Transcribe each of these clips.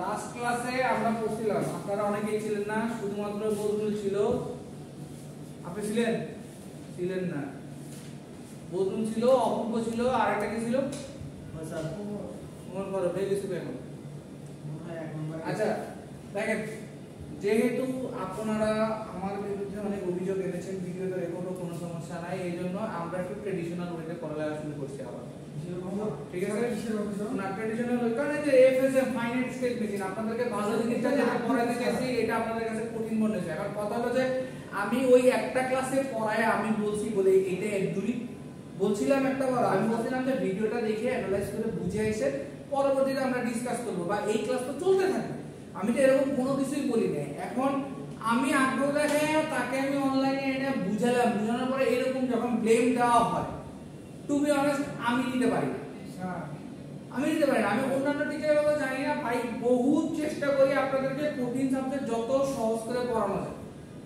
Last ক্লাসে আমরা পড়ছিলাম, আপনারা অনেকেই ছিলেন না, শুধুমাত্র বদরুল ছিল। আপনি ছিলেন? ছিলেন না। বদরুল ছিল, অপূর্ব ছিল, আর একটা কি ছিল? স্যার মনে করো ভেবে গেছি এখন। আচ্ছা দেখেন, যেহেতু আপনারা আমার বিরুদ্ধে অনেক অভিযোগ এনেছেন, ভিডিওতে রেকর্ডও কোনো সমস্যা নাই, এই জন্য আমরা একটু ট্রেডিশনাল ওয়েতে পড়ালেখা শুরু করছি আবার। ঠিক আছে? না ট্রেডিশনাল ওয়ে, কারণ এই যে এফএসএম ফাইনাইট স্টেট মেশিন আপনাদেরকে ভালো জিনিসটা যেটা পড়াতে গেছি এটা আপনাদের কাছে কঠিন মনে হচ্ছে। এখন কথা হলো যে আমি ওই একটা ক্লাসে পড়ায় আমি বলছি বলে এটা একদমই বলছিলাম একটা বার, আমি বলছিলাম যে ভিডিওটা দেখে অ্যানালাইজ করে বুঝে এসে পরবর্তীতে আমরা ডিসকাস করব বা এই ক্লাস তো চলতে থাকবে। আমি তো এরকম কোনো কিছুই বলি না। এখন আমি আগ্রহ দেখে তাকে আমি অনলাইনে এনে বুঝালাম, বুঝানোর পরে এরকম যখন ব্লেম দেওয়া হয়, টু বি অনেস্ট আমি দিতে পারি না। আমি দিতে পারি না। আমি অন্যান্য টিচারের কথা জানি না ভাই, বহুত চেষ্টা করি আপনাদেরকে কঠিন সাবজেক্ট যত সহজ করে পড়ানো যায়,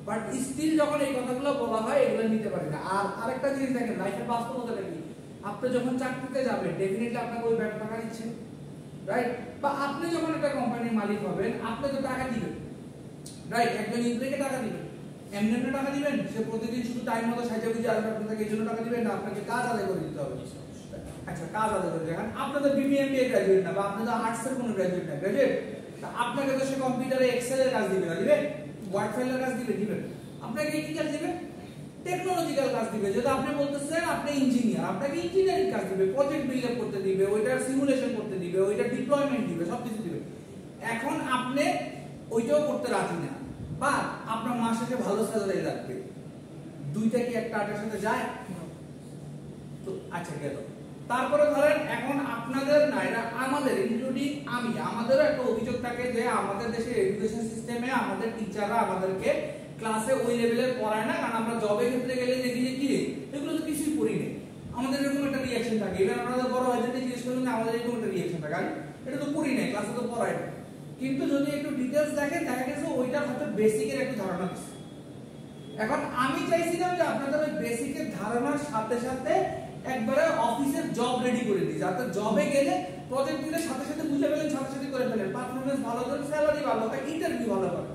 বাট স্টিল যখন এই কথাগুলো বলা হয় এগুলো নিতে পারি না। আর আরেকটা জিনিস দেখেন, লাইফের বাস্তবতাটা কি, আপনি যখন চাকরিতে যাবেন ডেফিনেটলি আপনাকে ওই ব্যাংক টাকা দিচ্ছে, রাইট? বা আপনি যখন একটা কোম্পানির মালিক হবেন আপনি তো টাকা দিবেন, রাইট? একজন এমপ্লয়িকে টাকা দিবেন, এমনি এমনি টাকা দিবেন? সে প্রতিদিন শুধু টাইম মতো সাইজে বুঝে আসবে আপনাকে এই জন্য টাকা দিবেন না, আপনাকে কাজ আদায় করে দিতে হবে। আচ্ছা কাজ আদায় করে দেখেন, আপনি তো বিবিএমবিএ গ্রাজুয়েট না, বা আপনি তো আর্টস এর কোনো গ্রাজুয়েট না, গ্রাজুয়েট আপনাকে তো সে কম্পিউটারে এক্সেল এর কাজ দিবে না, দিবে? ওয়ার্ড ফাইলের কাজ দিবে, দিবে? আপনাকে কি কাজ দিবে? টেকনোলজিক্যাল কাজ দিবে। যদি আপনি বলতেছেন আপনি ইঞ্জিনিয়ার, আপনাকে ইঞ্জিনিয়ারিং কাজ দিবে, প্রজেক্ট বিল্ড আপ করতে দিবে, ওইটার সিমুলেশন করতে দিবে, ওইটার ডিপ্লয়মেন্ট দিবে, সবকিছু দিবে। এখন আপনি ওইটাও করতে রাজি না, বা আপনার মাসে ভালো স্যালারি লাগবে, দুইটা কি একটা আটের সাথে যায়? তো আচ্ছা গেল। তারপরে ধরেন এখন আপনাদের না, এটা আমাদের ইনক্লুডিং আমি, আমাদেরও একটা অভিযোগ থাকে যে আমাদের দেশের এডুকেশন সিস্টেমে আমাদের টিচাররা আমাদেরকে ক্লাসে ওই লেভেলের পড়ায় না, কারণ আমরা জবের ক্ষেত্রে গেলে দেখি যে কি এগুলো তো কিছুই পড়ি না। আমাদের এরকম একটা রিঅ্যাকশন থাকে, এবার আপনাদের বড় হয় যদি জিজ্ঞেস করবেন আমাদের এরকম একটা রিঅ্যাকশন থাকে, এটা তো পড়ি না, ক্লাসে তো পড়ায় না। কিন্তু যদি একটু ডিটেইলস দেখেন দেখা গেছে ওইটা হয়তো বেসিকের একটা ধারণা দিচ্ছে। এখন আমি চাইছিলাম যে আপনাদের ওই বেসিকের ধারণার সাথে সাথে একবারে অফিসের জব রেডি করে দিই, যাতে জবে গেলে প্রজেক্ট দিলে সাথে সাথে বুঝে ফেলেন, সাথে সাথে করে ফেলেন, পারফরম্যান্স ভালো করেন, স্যালারি ভালো হয়, ইন্টারভিউ ভালো হয়।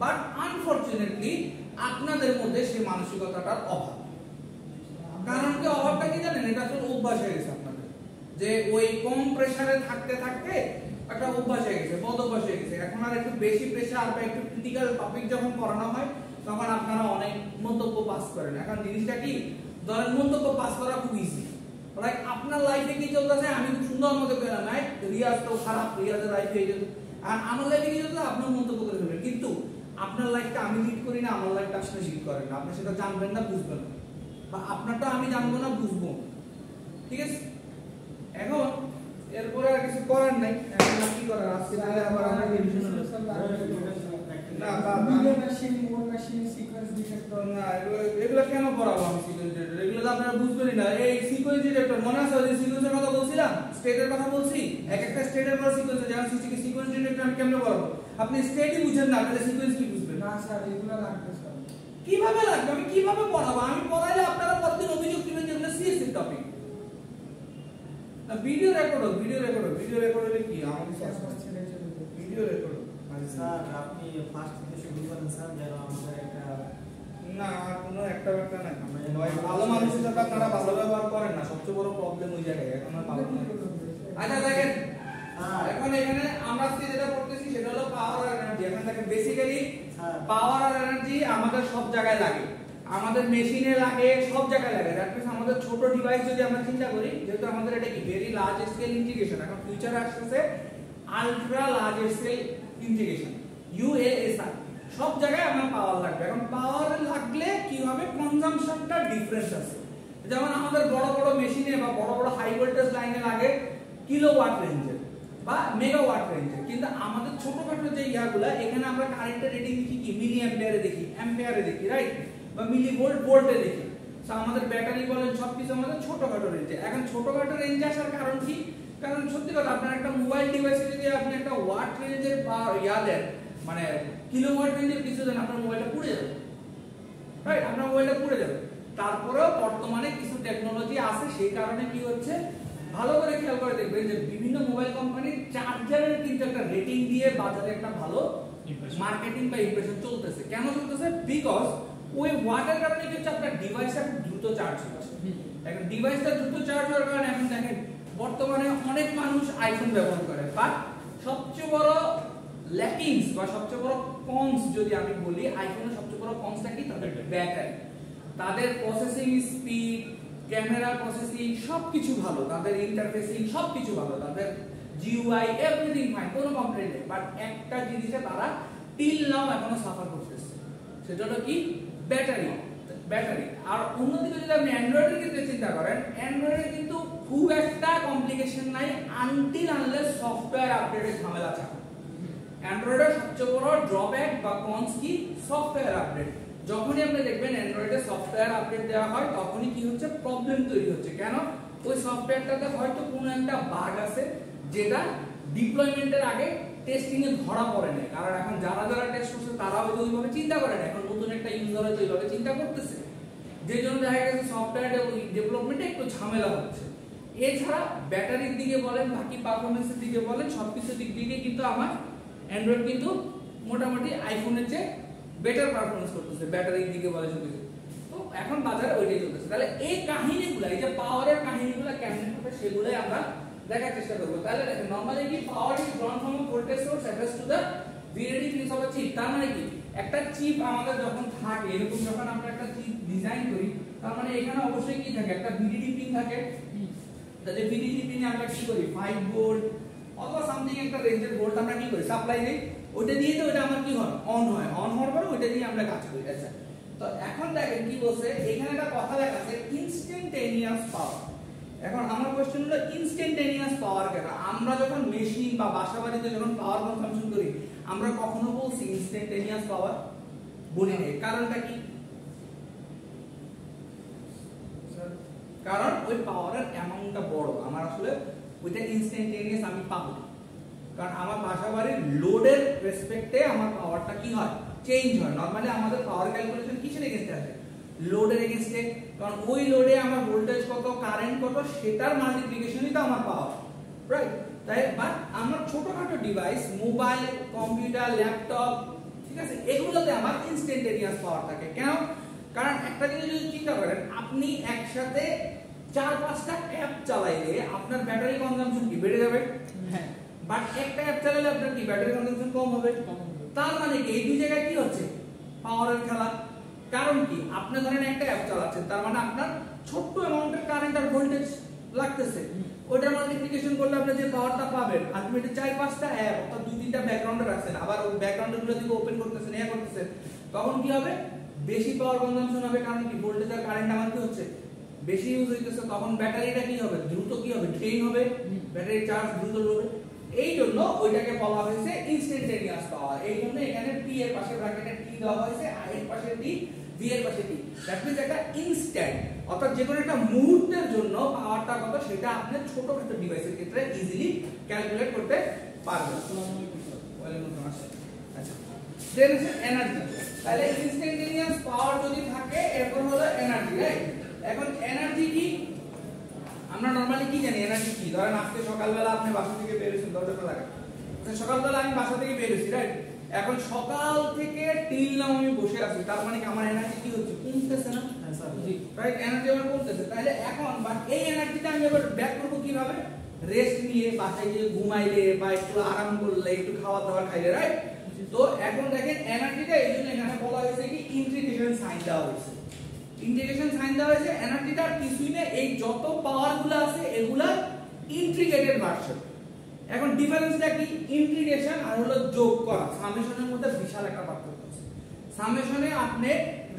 বাট আনফরচুনেটলি আপনাদের মধ্যে সেই মানসিকতাটার অভাব। কারণ কি অভাবটা কি জানেন? এটা তো অভ্যাস হয়ে গেছে আপনাদের, যে ওই কম প্রেসারে থাকতে থাকতে একটা অভ্যাস হয়ে গেছে, বদ অভ্যাস হয়ে গেছে। এখন আর একটু বেশি প্রেসার বা একটু ক্রিটিক্যাল টপিক যখন পড়ানো হয় তখন আপনারা অনেক মন্তব্য পাস করেন। এখন জিনিসটা কি, ধরেন মন্তব্য পাস করা খুব ইজি, লাইক আপনার লাইফে কি চলতেছে আমি খুব সুন্দর মতো পেলাম, নাই রিয়াজ তো খারাপ, রিয়াজের লাইফে এই চলছে, আর আমার লাইফে কি চলছে আপনার মন্তব্য করে ফেলবেন। কিন্তু আপনার লাইফটা আমি লিড করি না, আমার লাইফটা আপনি লিড করেন না, আপনি সেটা জানবেন না, বুঝবেন না, বা আপনারটা আমি জানবো না, বুঝবো, ঠিক আছে? এখন এরপরে আর কিছু করার নাই, এখন কি করার আজকে তাহলে আবার আমরা রিভিশন না বা video machine mode machine sequence detector না, এগুলো কেন পড়াবো আমি? সিকোয়েন্স ডিটেক্টর এগুলো তো আপনারা বুঝবেনই না। এই সিকোয়েন্স ডিটেক্টর মনে আছে ওই সিকোয়েন্সের কথা বলছিলাম, স্টেটের কথা বলছি, এক একটা স্টেটের পর সিকোয়েন্স, যেমন সিকোয়েন্স ডিটেক্টর আমি কেমনে পড়াবো? আপনি স্টেটই বুঝেন না, তাহলে সিকোয়েন্স কি বুঝবেন? না স্যার এগুলো লাগবে স্যার। কিভাবে লাগবে? আমি কিভাবে পড়াবো? আমি পড়াইলে আপনারা পরদিন অভিযোগ দিবেন যে এগুলো CSC topic. Video record, video record, video record হলে কি আমাদের ছেড়ে চলে ভিডিও রেকর্ড। স্যার আপনি ফার্স্ট থেকে শুরু করেন স্যার, যেন আমাদের একটা না কোনো একটা ব্যাপার না, ভালো মানুষের সাথে আপনারা ভালো ব্যবহার করেন না, সবচেয়ে বড় প্রবলেম ওই জায়গায়। এখন আর ভালো না। আচ্ছা দেখেন, এখন এখানে আমরা যেটা করতেছি সেটা হলো পাওয়ার আর এনার্জি। এখন দেখেন বেসিক্যালি পাওয়ার আর এনার্জি আমাদের সব জায়গায় লাগে, আমাদের মেশিনে লাগে, সব জায়গায় লাগে। দ্যাট মিন্স আমাদের ছোট ডিভাইস যদি আমরা চিন্তা করি, যেহেতু আমাদের এটা কি ভেরি লার্জ স্কেল ইন্টিগ্রেশন, এখন ফিউচারে আসছে আলট্রা লার্জ স্কেল ইন্টিগ্রেশন, ইউএএসআই, সব জায়গায় আমার পাওয়ার লাগবে। এখন পাওয়ার লাগলে কি হবে, কনজাম্পশনটা ডিফারেন্স আছে। যেমন আমাদের বড় বড় মেশিনে বা বড় বড় হাই ভোল্টেজ লাইনে লাগে কিলোওয়াট রেঞ্জে বা মেগাওয়াট রেঞ্জে, কিন্তু আমাদের ছোটখাটো যে ইয়াগুলা এখানে আমরা কারেন্টের রেটিং দেখি কি মিলি অ্যাম্পিয়ারে দেখি, অ্যাম্পিয়ারে দেখি, রাইট, বা মিলি ভোল্ট, ভোল্টে দেখি। সো আমাদের ব্যাটারি বলেন সবকিছু আমাদের ছোটখাটো রেঞ্জে। এখন ছোটখাটো রেঞ্জে আসার কারণ কি? কারণ সত্যি কথা, আপনার একটা মোবাইল ডিভাইসে যদি আপনি একটা ওয়াট রেঞ্জের ইয়া দেন, মানে কিলোওয়াট রেঞ্জের কিছু দেন, আপনার মোবাইলটা পুড়ে যাবে, রাইট, আপনার মোবাইলটা পুড়ে যাবে। তারপরেও বর্তমানে কিছু টেকনোলজি আছে, সেই কারণে কি হচ্ছে, ভালো করে খেয়াল করে দেখবেন যে বিভিন্ন মোবাইল কোম্পানির চার্জারের কিন্তু একটা রেটিং রেটিং দিয়ে বাজারে একটা ভালো মার্কেটিং বা ইমপ্রেশন চলতেছে। কেন চলতেছে? বিকজ ওই ওয়াটার কারণে কি হচ্ছে, আপনার ডিভাইসটা দ্রুত চার্জ হচ্ছে। এখন ডিভাইসটা দ্রুত চার্জ হওয়ার কারণে এখন দেখেন বর্তমানে অনেক মানুষ আইফোন ব্যবহার করে, বাট সবচেয়ে বড় ল্যাকিংস বা সবচেয়ে বড় কনস যদি আমি বলি, আইফোনের সবচেয়ে বড় কনসটা কি? তাদের ব্যাটারি, তাদের প্রসেসিং স্পিড, ক্যামেরা প্রসেসিং সবকিছু ভালো, তাদের ইন্টারফেসিং সবকিছু ভালো, তাদের জিইউআই এভরিথিং ফাইন, কোনো কমপ্লেইন নেই। বাট একটা জিনিসে তারা টিল নাও এখনো সাফার করতেছে, সেটা হলো কি? ব্যাটারি। আর অন্যদিকে যদি আপনি অ্যান্ড্রয়েডের ক্ষেত্রে চিন্তা করেন, অ্যান্ড্রয়েডে কিন্তু খুব একটা কমপ্লিকেশন নাই আনটিল আনলেস সফটওয়্যার আপডেটের ঝামেলা ছাড়া। অ্যান্ড্রয়েডের সবচেয়ে বড় ড্রব্যাক বা কনস কি? Software update. যখনই আপনি দেখবেন অ্যান্ড্রয়েডে সফটওয়্যার আপডেট দেওয়া হয়, তখনই কি হচ্ছে? প্রবলেম তৈরি হচ্ছে। কেন? ওই সফটওয়্যারটাতে হয়তো কোনো একটা বাগ আছে যেটা ডিপ্লয়মেন্টের আগে টেস্টিং এ ধরা পড়ে না। কারণ এখন যারা টেস্ট করছে তারা হয়তো ওইভাবে চিন্তা করে না, এখন নতুন একটা ইউজার হয়তো ওইভাবে চিন্তা করতেছে, যে জন্য দেখা গেছে সফটওয়্যার ডেভেলপমেন্টে একটু ঝামেলা হচ্ছে। এছাড়া ব্যাটারির দিকে বলেন, বাকি পারফরম্যান্সের দিকে বলেন, সবকিছুর দিক থেকে কিন্তু আমার অ্যান্ড্রয়েড কিন্তু মোটামুটি আইফোনের চেয়ে বেটার পারফরম্যান্স করতেছে ব্যাটারির দিকে বলে সবকিছু। তো এখন বাজারে ওইটাই চলতেছে। তাহলে এই কাহিনীগুলো, এই যে পাওয়ারের কাহিনীগুলো কেমন হবে সেগুলোই আমরা দেখার চেষ্টা করব। তাহলে দেখেন নরমালি কি power is drawn from a voltage source attached to the VDD pins of a chip। তার মানে কি? একটা চিপ আমাদের যখন থাকে, এরকম যখন আমরা একটা চিপ ডিজাইন করি, তার মানে এখানে অবশ্যই কি থাকে? একটা VDD পিন থাকে। তাহলে VDD পিনে আমরা কি করি? 5 ভোল্ট অথবা সামথিং একটা রেঞ্জের ভোল্ট আমরা কি করি? সাপ্লাই দেই। ওটা দিয়ে তো ওটা আমার কি হয়? অন হয়। অন হওয়ার পরে ওটা দিয়ে আমরা কাজ করি। আচ্ছা, তো এখন দেখেন কি বলছে, এখানে একটা কথা লেখা আছে ইনস্ট্যান্টেনিয়াস পাওয়ার। এখন আমার কোশ্চেন হলো ইনস্ট্যান্টেনিয়াস পাওয়ার কেন? আমরা যখন মেশিন বা বাসাবাড়িতে যখন পাওয়ার কনজাম্পশন করি, আমরা কখনো বলছি ইনস্ট্যান্টেনিয়াস পাওয়ার? বলি না। কারণটা কি? কারণ ওই পাওয়ারের অ্যামাউন্টটা বড়, আমার আসলে ওইটা ইনস্ট্যান্টেনিয়াস আমি পাবো না। কারণ আমার বাসাবাড়ির লোডের রেসপেক্টে আমার পাওয়ারটা কি হয়? চেঞ্জ হয়। নরমালি আমাদের পাওয়ার ক্যালকুলেশন কিসের এগেইনস্টে আছে? লোডের এগেইনস্টে। কারণ ওই লোডে আমার ভোল্টেজ কত, কারেন্ট কত, সেটার মাল্টিপ্লিকেশনই তো আমার পাওয়ার, রাইট? তাই বাট আমার ছোটখাটো ডিভাইস, মোবাইল, কম্পিউটার, ল্যাপটপ, ঠিক আছে, এগুলোতে আমার ইনস্ট্যান্টেনিয়াস পাওয়ার থাকে। কেন? কারণ একটা জিনিস যদি চিন্তা করেন, আপনি একসাথে 4-5টা অ্যাপ চালাইলে আপনার ব্যাটারি কনজাম্পশন কি বেড়ে যাবে? হ্যাঁ। বাট একটা অ্যাপ চালালে আপনার কি ব্যাটারি কনজাম্পশন কম হবে? তার মানে কি? এই দুই জায়গায় কি হচ্ছে? পাওয়ারের খেলা। কারণ কি? আপনি ধরেন একটা অ্যাপ চালাচ্ছেন, তার মানে আপনার ছোট্ট অ্যামাউন্টের কারেন্ট আর ভোল্টেজ লাগতেছে। ওটার মাল্টিপ্লিকেশন করলে আপনি যে পাওয়ারটা পাবেন, আলটিমেটলি 4-5টা অ্যাপ অর্থাৎ 2-3টা ব্যাকগ্রাউন্ডে রাখছেন, আবার ওই ব্যাকগ্রাউন্ডগুলো দিকে ওপেন করতেছেন, ইয়া করতেছেন, তখন কি হবে? বেশি পাওয়ার কনজাম্পশন হবে। কারণ কি? ভোল্টেজ আর কারেন্ট আমার কি হচ্ছে? বেশি ইউজ হইতেছে। তখন ব্যাটারিটা কি হবে? দ্রুত কি হবে? ড্রেন হবে, ব্যাটারি চার্জ দ্রুত হবে। এই জন্য ওইটাকে বলা হয়েছে ইনস্ট্যান্টেনিয়াস পাওয়ার। এই জন্য এখানে P এর পাশে ব্র্যাকেটে T দেওয়া হয়েছে, I এর পাশে T, V এর পাশে T। দ্যাট মিন্স একটা ইনস্ট্যান্ট, অর্থাৎ যে কোনো একটা মুহূর্তের জন্য পাওয়ারটা কত সেটা আপনি ছোটখাটো ডিভাইসের ক্ষেত্রে ইজিলি ক্যালকুলেট করতে পারবেন। আচ্ছা, দেন আছে এনার্জি। তাহলে ইনস্ট্যান্টেনিয়াস পাওয়ার যদি থাকে, এরপর হলো এনার্জি, রাইট? এখন এনার্জি কি? আমরা নরমালি কি জানি এনার্জি কি? ধরেন আজকে সকালবেলা আপনি বাসা থেকে বের হয়েছেন, দরজাটা লাগা। সকালবেলা আমি বাসা থেকে বের হয়েছি, রাইট? এখন সকাল থেকে টিল নাও আমি বসে আছি, তার মানে কি আমার এনার্জি কি হচ্ছে? কমতেছে না? হ্যাঁ স্যার, জি, রাইট? এনার্জি আমার কমতেছে। তাহলে এখন বাট এই এনার্জিটা আমি আবার ব্যাক করব কিভাবে? রেস্ট নিয়ে, বাসায় গিয়ে ঘুমাইলে বা একটু আরাম করলে, একটু খাওয়া দাওয়া খাইলে, রাইট? তো এখন দেখেন এনার্জিটা এই জন্য এখানে বলা হয়েছে কি ইন্টিগ্রেশন সাইন দেওয়া হয়েছে। ইন্টিগ্রেশন সাইন দেওয়া হয়েছে। এনার্জিটা কিছুই না, এই যত পাওয়ারগুলো আছে এগুলার ইন্টিগ্রেটেড ভার্সন। এখন ডিফারেন্সটা কি? ইন্টিগ্রেশন আর হলো যোগ করা। সামেশনের মধ্যে বিশাল একটা পার্থক্য আছে। সামেশনে আপনি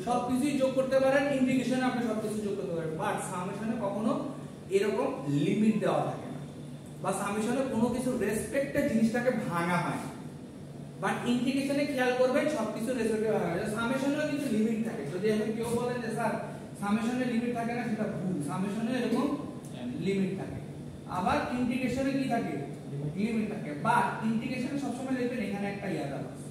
সবকিছুই যোগ করতে পারেন, ইন্টিগ্রেশনে আপনি সবকিছু যোগ করতে পারেন, বাট সামেশনে কখনো এরকম লিমিট দেওয়া থাকে না, বা সামেশনে কোনো কিছু রেসপেক্টে জিনিসটাকে ভাঙা হয় না। বাট ইন্টিগ্রেশনে খেয়াল করবেন সবকিছু রেসপেক্টে ভাঙা হয়। সামেশনেও কিন্তু লিমিট থাকে। যদি এখন কেউ বলেন যে স্যার সামেশনে লিমিট থাকে না, সেটা ভুল। সামেশনে এরকম লিমিট থাকে। আবার ইন্টিগ্রেশনে কি থাকে? লিমিট থাকে। বাট ইন্টিগ্রেশনে সবসময় দেখবেন এখানে একটা ইয়া দেওয়া আছে,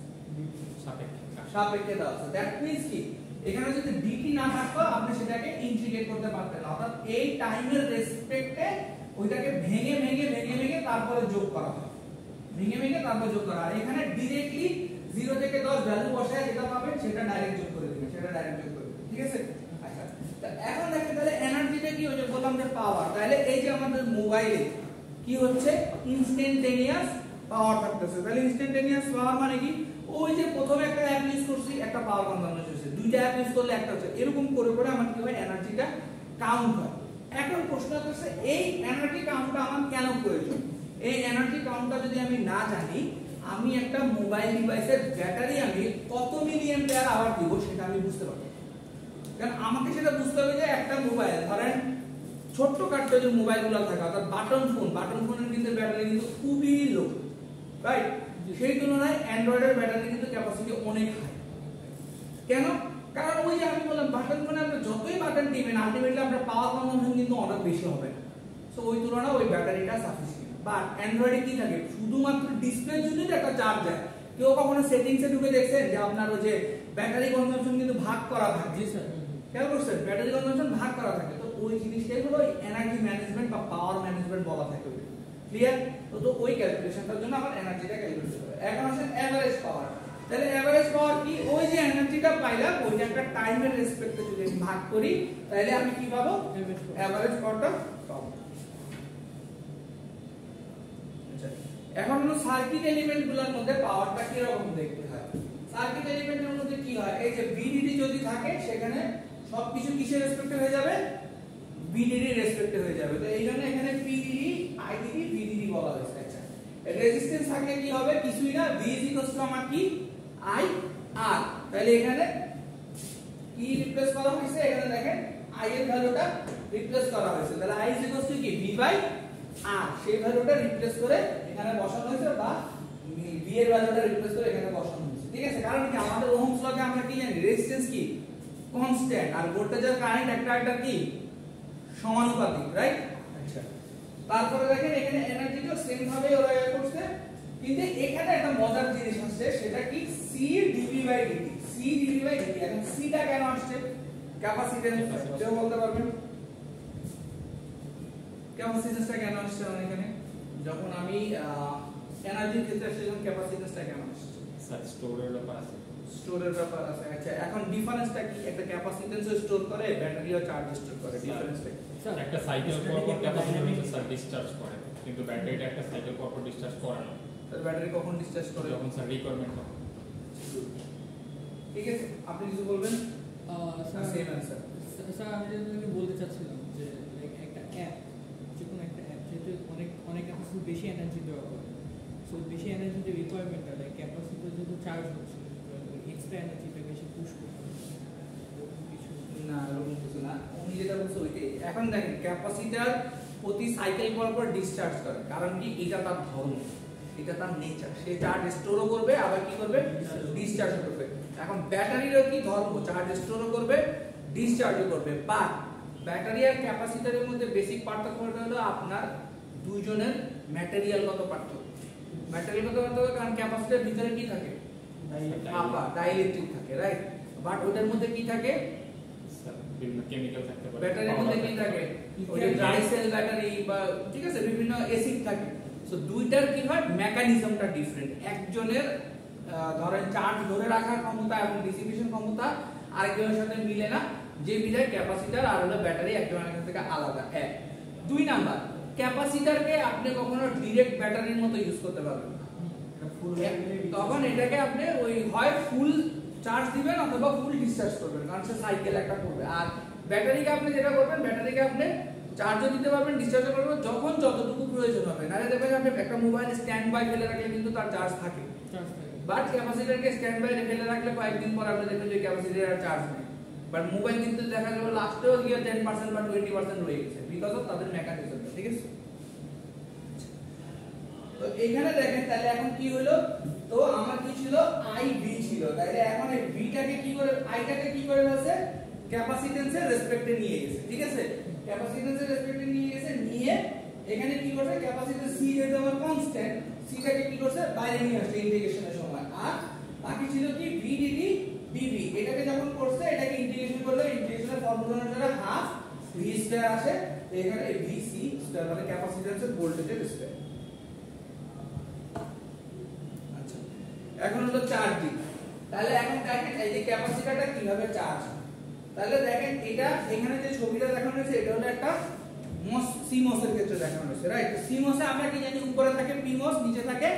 সাপেক্ষে দেওয়া আছে। দ্যাট মিন্স কি? এখানে যদি ডিটি না থাকতো আপনি সেটাকে ইন্টিগ্রেট করতে পারতেন না, অর্থাৎ এই টাইমের রেসপেক্টে ওইটাকে ভেঙে ভেঙে ভেঙে ভেঙে তারপরে যোগ করা হয়। ভেঙে তারপর যোগ করা। আর এখানে ডাইরেক্টলি 0 থেকে 10 ভ্যালু বসায় যেটা পাবেন সেটা ডাইরেক্ট যোগ করে দিবেন, ঠিক আছে? আচ্ছা, তো এখন দেখেন তাহলে এনার্জিটা কি হচ্ছে, বললাম যে পাওয়ার। তাহলে এই যে আমাদের মোবাইলে কি হচ্ছে, ইনস্ট্যান্টেনিয়াস পাওয়ার থাকতেছে। তাহলে ইনস্ট্যান্টেনিয়াস পাওয়ার মানে কি, ওই যে প্রথমে একটা অ্যাপ ইউজ করছি, একটা পাওয়ার কনজাম্পশন হচ্ছে, দুইটা অ্যাপ ইউজ করলে একটা হচ্ছে, এরকম করে করে আমার কি হয়, এনার্জিটা কাউন্ট হয়। এখন প্রশ্ন হচ্ছে এই এনার্জি কাউন্টটা আমার কেন প্রয়োজন? এই এনার্জি কাউন্টটা যদি আমি না জানি, আমি একটা মোবাইল ডিভাইসের ব্যাটারি আমি কত মিলিঅ্যাম্পিয়ার আওয়ার দিব সেটা আমি বুঝতে পারবো। কারণ আমাকে সেটা বুঝতে হবে যে একটা মোবাইল, ধরেন ছোট্ট কাট্ট যে মোবাইলগুলো থাকে, অর্থাৎ বাটন ফোনের কিন্তু ব্যাটারি কিন্তু খুবই লো, রাইট? সেই তুলনায় অ্যান্ড্রয়েডের ব্যাটারি কিন্তু ক্যাপাসিটি অনেক হাই। কেন? কারণ ওই যে আমি বললাম, বাটন ফোনে আপনি যতই বাটন টিপেন আলটিমেটলি আপনার পাওয়ার কনজাম্পশন কিন্তু অনেক বেশি হবে না। সো ওই তুলনায় ওই ব্যাটারিটা সাফিসিয়েন্ট। বাট অ্যান্ড্রয়েডে কি থাকে, শুধুমাত্র ডিসপ্লের জন্য একটা চার্জ দেয়। কেউ কখনো সেটিংসে ঢুকে দেখছেন যে আপনার ওই যে ব্যাটারি কনজাম্পশন কিন্তু ভাগ করা থাকে? জি স্যার। খেয়াল করছেন, ব্যাটারি কনজাম্পশন ভাগ করা থাকে। তো ওই জিনিসটাই হলো এনার্জি ম্যানেজমেন্ট বা পাওয়ার ম্যানেজমেন্ট বলা থাকে। ক্লিয়ার? তো ওই ক্যালকুলেশনটার জন্য আমার এনার্জিটা ক্যালকুলেট করতে হবে। এখন আসেন এভারেজ পাওয়ার। তাহলে এভারেজ পাওয়ার কি, ওই যে এনার্জিটা পাইলাম ওইটা একটা টাইমের রেসপেক্টে যদি আমি ভাগ করি তাহলে আমি কি পাবো, এভারেজ পাওয়ারটা পাবো। আচ্ছা, এখন হলো সার্কিট এলিমেন্টগুলোর মধ্যে পাওয়ারটা কি রকম দেখতে হয়। সার্কিট এলিমেন্টের মধ্যে কি হয়, এই যে ভিডিডি যদি থাকে সেখানে সবকিছু কিসের রেসপেক্টে হয়ে যাবে, ভিডিডি রেসপেক্টে হয়ে যাবে। তো এই জন্য এখানে পিডিডি আইডিডি ভিডিডি বলা হয়েছে। আচ্ছা, রেজিস্ট্যান্স থাকলে কি হবে, কিছুই না, V আমার কি, I R। তাহলে এখানে কি রিপ্লেস করা হয়েছে, এখানে দেখেন I এর ভ্যালুটা রিপ্লেস করা হয়েছে। তাহলে I কি V বাই R, সেই ভ্যালুটা রিপ্লেস করে এখানে বসানো হয়েছে, বা V এর ভ্যালুটা রিপ্লেস করে এখানে বসানো হয়েছে। ঠিক আছে? কারণ কি আমাদের ওহমস লতে আমরা কি জানি, রেজিস্ট্যান্স কি কনস্ট্যান্ট, আর ভোল্টেজের কারেন্ট একটা কি সমানুপাতিক, রাইট? আচ্ছা, তারপরে দেখেন এখানে এনার্জিটা সেম ভাবে ওরা ইয়া করছে, কিন্তু এখানে একটা মজার জিনিস আছে, সেটা কি C dV/dt। C dV/dt, এখন C টা কেন আসছে, ক্যাপাসিট্যান্স। কেউ বলতে পারবেন ক্যাপাসিট্যান্সটা কেন আসছে আমার এখানে? যখন আমি এনার্জির ক্ষেত্রে আসছে, যখন ক্যাপাসিট্যান্সটা কেন আসছে? স্যার স্টোরের ব্যাপার আছে। স্টোরের ব্যাপার আছে। আচ্ছা, এখন ডিফারেন্সটা কি, একটা ক্যাপাসিট্যান্স স্টোর করে, ব্যাটারিও চার্জ স্টোর করে, ডিফারেন্সটা কি? স্যার একটা সাইকেল পর ক্যাপাসিট্যান্স স্যার ডিসচার্জ করে, কিন্তু ব্যাটারিটা একটা সাইকেল পর ডিসচার্জ করে না। তার ব্যাটারি কখন ডিসচার্জ করে? যখন স্যার রিকোয়ারমেন্ট হয়। ঠিক আছে, আপনি কিছু বলবেন? Sir same answer. স্যার আমি যেটা বলতে চাচ্ছিলাম যে একটা অ্যাপ, যে কোনো একটা অ্যাপ যেহেতু অনেক ক্যাপাসিটি বেশি এনার্জি দেওয়া হয়, সো বেশি এনার্জি যে রিকোয়ারমেন্টটা, লাইক ক্যাপাসিটি যেহেতু চার্জ হচ্ছে, এক্সট্রা এনার্জিটা বেশি পুশ করতে হবে কিছু না, এরকম কিছু না, উনি যেটা বলছে ওইটাই। এখন দেখেন ক্যাপাসিটর প্রতি সাইকেল পর ডিসচার্জ করে, কারণ কি এটা তার ধর্ম, এটা তার নেচার। সে চার্জ স্টোরও করবে, আবার কি করবে, ডিসচার্জ করবে। এখন ব্যাটারিরও কি ধর্ম, চার্জ স্টোরও করবে, ডিসচার্জও করবে। বাট ব্যাটারি আর ক্যাপাসিটরের মধ্যে বেসিক পার্থক্য হলো আপনার দুইজনের ম্যাটেরিয়ালগত পার্থক্য। ম্যাটেরিয়ালগত পার্থক্য, কারণ ক্যাপাসিটরের ভিতরে কি থাকে, ডাইইলেকট্রিক থাকে, রাইট? বাট ওদের মধ্যে কি থাকে, স্যার বিভিন্ন কেমিক্যাল থাকতে পারে। ব্যাটারির মধ্যে কি থাকে, ওই যে ড্রাই সেল ব্যাটারি, বা ঠিক আছে বিভিন্ন অ্যাসিড থাকে। সো দুইটার কি হয়, মেকানিজমটা ডিফারেন্ট। একজনের ধরেন চার্জ ধরে রাখার ক্ষমতা এবং ডিসিপেশন ক্ষমতা আরেকজনের সাথে মিলে না, যে বিধায় ক্যাপাসিটর আর হলো ব্যাটারি একজন আরেকজন থেকে আলাদা। এক। দুই নাম্বার, ক্যাপাসিটরকে আপনি কখনো ডাইরেক্ট ব্যাটারির মতো ইউজ করতে পারবেন না। তখন এটাকে আপনি ওই হয় ফুল চার্জ দিবেন অথবা ফুল ডিসচার্জ করবেন, কারণ সে সাইকেল একটা করবে। আর ব্যাটারিকে আপনি যেটা করবেন, ব্যাটারিকে আপনি চার্জও দিতে পারবেন, ডিসচার্জও করবেন যখন যতটুকু প্রয়োজন হবে। নাহলে দেখবেন আপনি একটা মোবাইল স্ট্যান্ড বাই ফেলে রাখলে কিন্তু তার চার্জ থাকে, বাট ক্যাপাসিটরকে স্ট্যান্ড বাই ফেলে রাখলে কয়েকদিন পর আপনি দেখবেন যে ক্যাপাসিটর আর চার্জ নেই। বাট মোবাইল কিন্তু দেখা গেল লাস্টেও গিয়ে 10% বা 20% রয়ে গেছে, বিকজ অফ তাদের মেকানিজম। ঠিক আছে? তো এখানে দেখেন তাহলে এখন কি হলো, তো আমার কি ছিল, IV ছিল। তাহলে এখন এই ভিটাকে কি করে, আইটাকে কি করে আছে, ক্যাপাসিট্যান্সের রেসপেক্টে নিয়ে গেছে। ঠিক আছে? ক্যাপাসিট্যান্সের রেসপেক্টে নিয়ে গেছে, নিয়ে এখানে কি করছে, ক্যাপাসিট্যান্স C যেহেতু আমার কনস্ট্যান্ট, সিটাকে কি করছে, বাইরে নিয়ে আসছে ইন্টিগ্রেশনের সময়। আর বাকি ছিল কি VDD dV, এটাকে যখন করছে, এটাকে ইন্টিগ্রেশন করলে ইন্টিগ্রেশনের ফর্মুলা অনুসারে হাফ V স্কয়ার আসে। এখানে VC স্কয়ার মানে ক্যাপাসিট্যান্সের ভোল্টেজের স্কয়ার। এখন হলো চার্জিং। তাহলে এখন দেখেন এই যে ক্যাপাসিটরটা কিভাবে চার্জ হয়। তাহলে দেখেন এটা এখানে যে ছবিটা দেখানো হয়েছে এটা হলো একটা মস সিমস এর ক্ষেত্রে দেখানো হয়েছে, রাইট? সিমস এ আমরা কি জানি উপরে থাকে পিমস, নিচে থাকে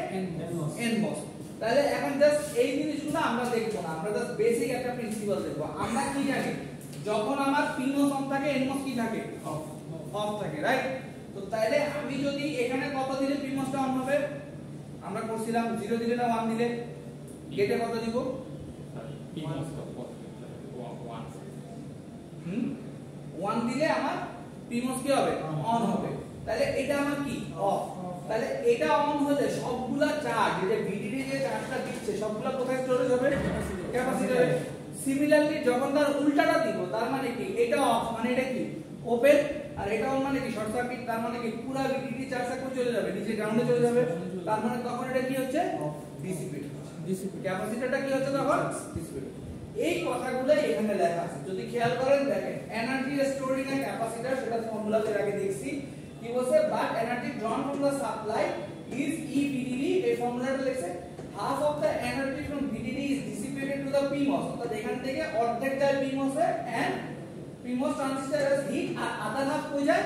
এনমস। তাহলে এখন জাস্ট এই জিনিসগুলো আমরা দেখবো না, আমরা জাস্ট বেসিক একটা প্রিন্সিপাল দেখবো। আমরা কি জানি যখন আমার পিমস অন থাকে এনমস কি থাকে অফ থাকে, রাইট? তো তাহলে আমি যদি এখানে কত দিলে পিমসটা অন হবে, আমরা করছিলাম 0 দিলে না 1 দিলে, গেটে কত দিব? 1 দিলে আমার পিমস কি হবে অন হবে। তাহলে এটা আমার কি অফ। তাহলে এটা অন হলে সবগুলা চার্জ যে ভিডিডি যে চার্জটা দিচ্ছে সবগুলা কোথায় স্টোরেজ হবে? ক্যাপাসিটরে। সিমিলারলি যখন তার উল্টাটা দিব তার মানে কি এটা অফ মানে এটা কি ওপেন, আর এটা অন মানে কি শর্ট সার্কিট, তার মানে কি পুরো ভিডিডি চার্জটা কোথায় চলে যাবে? নিচে গ্রাউন্ডে চলে যাবে। তার মানে তখন এটা কি হচ্ছে ডিসিপেট হচ্ছে, ক্যাপাসিটরটা কি হচ্ছে তখন ডিসিপেট। এই কথাগুলো এখানে লেখা আছে, যদি খেয়াল করেন দেখেন energy stored in a capacitor, সেটা ফর্মুলাতে আগে দেখছি কি বলছে, but energy ড্রন from the supply is EVDD। এই ফর্মুলাটা লিখছে half of the energy from VDD is dissipated to the PMOS, অর্থাৎ এখান থেকে অর্ধেক যায় PMOS A and PMOS transistor has heat আর আধা হাফ কই যায়